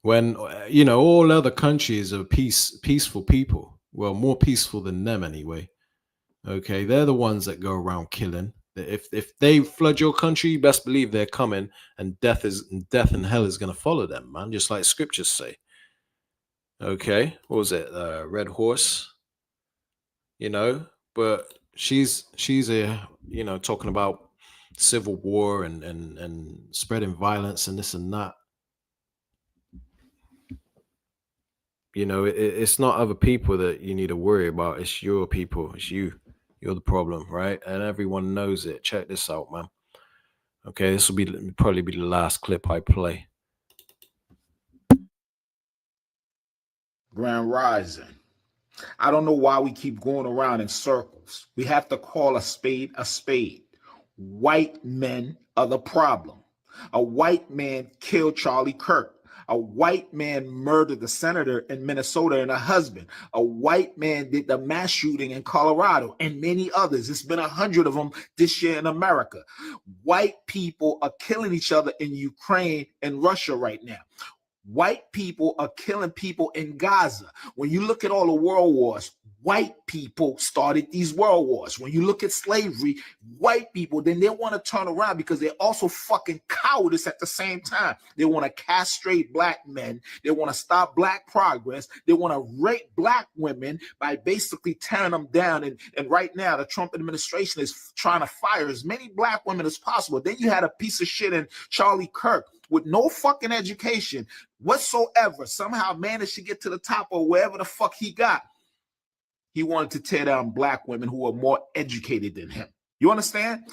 S1: When you know all other countries are peaceful people. Well, more peaceful than them anyway. Okay, they're the ones that go around killing. If they flood your country, you best believe they're coming, and death and hell is going to follow them, man. Just like scriptures say. Okay, what was it? Red horse. You know, but she's a talking about civil war and spreading violence and this and that. You know, it's not other people that you need to worry about. It's your people. It's you. You're the problem, right? And everyone knows it. Check this out, man. Okay, this will probably be the last clip I play.
S16: Grand Rising. I don't know why we keep going around in circles. We have to call a spade a spade. White men are the problem. A white man killed Charlie Kirk. A white man murdered the senator in Minnesota and her husband. A white man did the mass shooting in Colorado and many others. It's been 100 of them this year in America. White people are killing each other in Ukraine and Russia right now. White people are killing people in Gaza. When you look at all the world wars, white people started these world wars. When you look at slavery, white people, then they want to turn around because they're also fucking cowardice at the same time. They want to castrate black men. They want to stop black progress. They want to rape black women by basically tearing them down. And right now, the Trump administration is trying to fire as many black women as possible. Then you had a piece of shit in Charlie Kirk with no fucking education whatsoever, somehow managed to get to the top or wherever the fuck he got. He wanted to tear down black women who are more educated than him. You understand?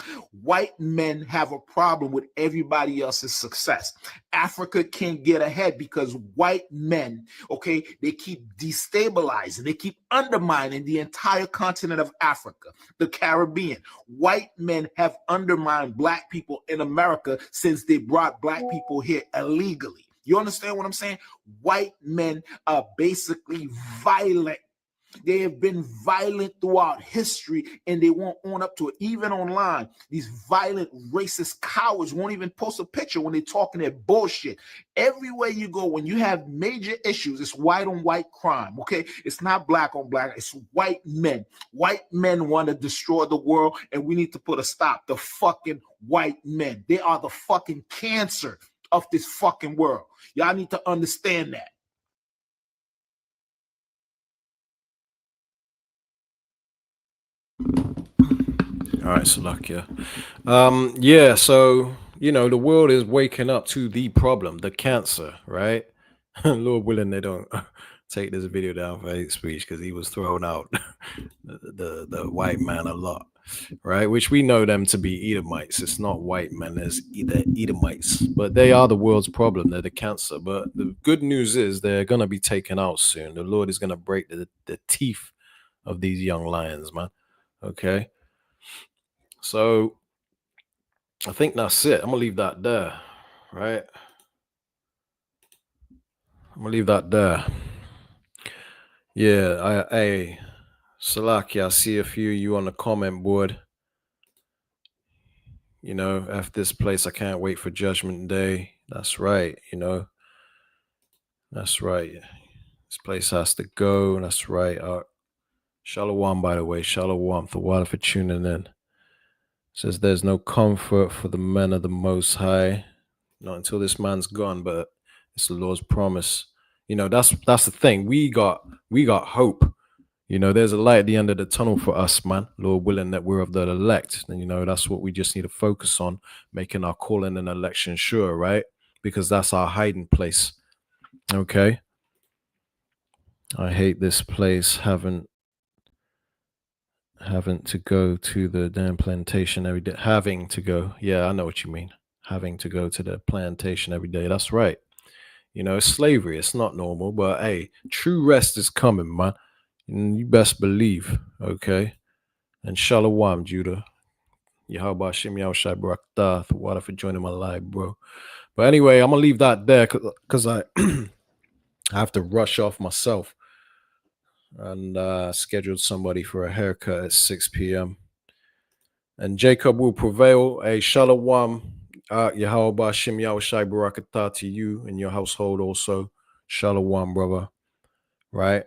S16: White men have a problem with everybody else's success. Africa can't get ahead because white men, okay, they keep destabilizing, they keep undermining the entire continent of Africa, the Caribbean. White men have undermined black people in America since they brought black people here illegally. You understand what I'm saying? White men are basically violent. They have been violent throughout history and they won't own up to it. Even online, these violent racist cowards won't even post a picture when they're talking their bullshit. Everywhere you go, when you have major issues, it's white on white crime, okay? It's not black on black, it's white men. White men want to destroy the world and we need to put a stop to fucking white men. They are the fucking cancer of this fucking world. Y'all need to understand that.
S1: All right, Salakia. Yeah, so you know the world is waking up to the problem, the cancer, right? Lord willing, they don't take this video down for hate speech because he was throwing out the white man a lot, right? Which we know them to be Edomites. It's not white men, it's either Edomites, but they are the world's problem. They're the cancer. But the good news is they're gonna be taken out soon. The Lord is gonna break the teeth of these young lions, man. Okay. So I think that's it. I'm gonna leave that there, right? I'm gonna leave that there. Yeah, I Salaki, I see a few of you on the comment board. You know, after this place, I can't wait for Judgment Day. That's right, you know. That's right. This place has to go. That's right. Shalom, by the way. Shalom. The water for tuning in. Says there's no comfort for the men of the Most High. Not until this man's gone, but it's the Lord's promise. You know, that's the thing. We got hope. You know, there's a light at the end of the tunnel for us, man. Lord willing that we're of the elect. And you know, that's what we just need to focus on, making our calling and election sure, right? Because that's our hiding place. Okay. I hate this place. Haven't Having to go to the damn plantation every day. Having to go. Yeah, I know what you mean. Having to go to the plantation every day. That's right. You know, it's slavery. It's not normal, but hey, true rest is coming, man. And you best believe, okay? And Shalom, Judah. Yahweh Shem Yahushai Barakatah. Water for joining my live, bro. But anyway, I'm gonna leave that there because I I have to rush off myself and scheduled somebody for a haircut at 6 p.m. And Jacob will prevail. A shalom, Yahweh Shem Yahushai Barakatah to you and your household also. Shalom, brother. Right?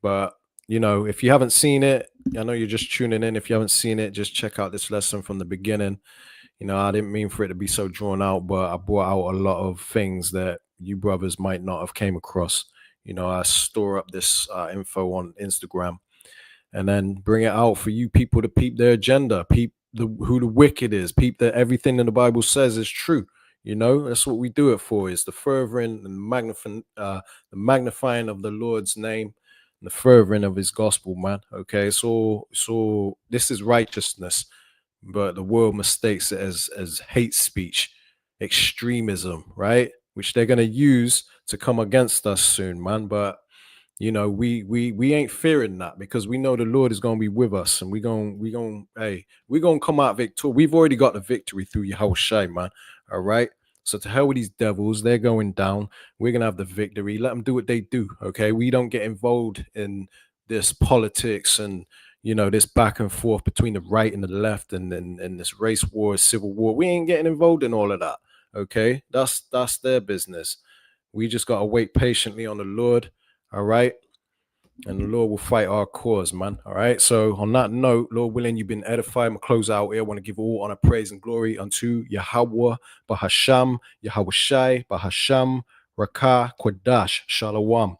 S1: But, you know, if you haven't seen it, I know you're just tuning in. If you haven't seen it, just check out this lesson from the beginning. You know, I didn't mean for it to be so drawn out, but I brought out a lot of things that you brothers might not have came across. You know, I store up this info on Instagram and then bring it out for you people to peep their agenda, peep who the wicked is, peep that everything in the Bible says is true. You know, that's what we do it for, is the furthering and the magnifying of the Lord's name, and the furthering of his gospel, man. Okay, so this is righteousness, but the world mistakes it as hate speech, extremism, right? Which they're gonna use to come against us soon, man. But you know, we ain't fearing that because we know the Lord is gonna be with us, and we gonna come out victorious. We've already got the victory through Yahushua, man. All right. So to hell with these devils, they're going down. We're gonna have the victory. Let them do what they do. Okay. We don't get involved in this politics and this back and forth between the right and the left and this race war, civil war. We ain't getting involved in all of that. Okay. That's their business. We just gotta wait patiently on the Lord. All right. And the Lord will fight our cause, man. All right. So on that note, Lord willing, you've been edified. I'm gonna close out here. I want to give all honor, praise, and glory unto Yahweh, Bahasham, Yahweh Shai, Bahasham, Rakah, Quadash, Shalom.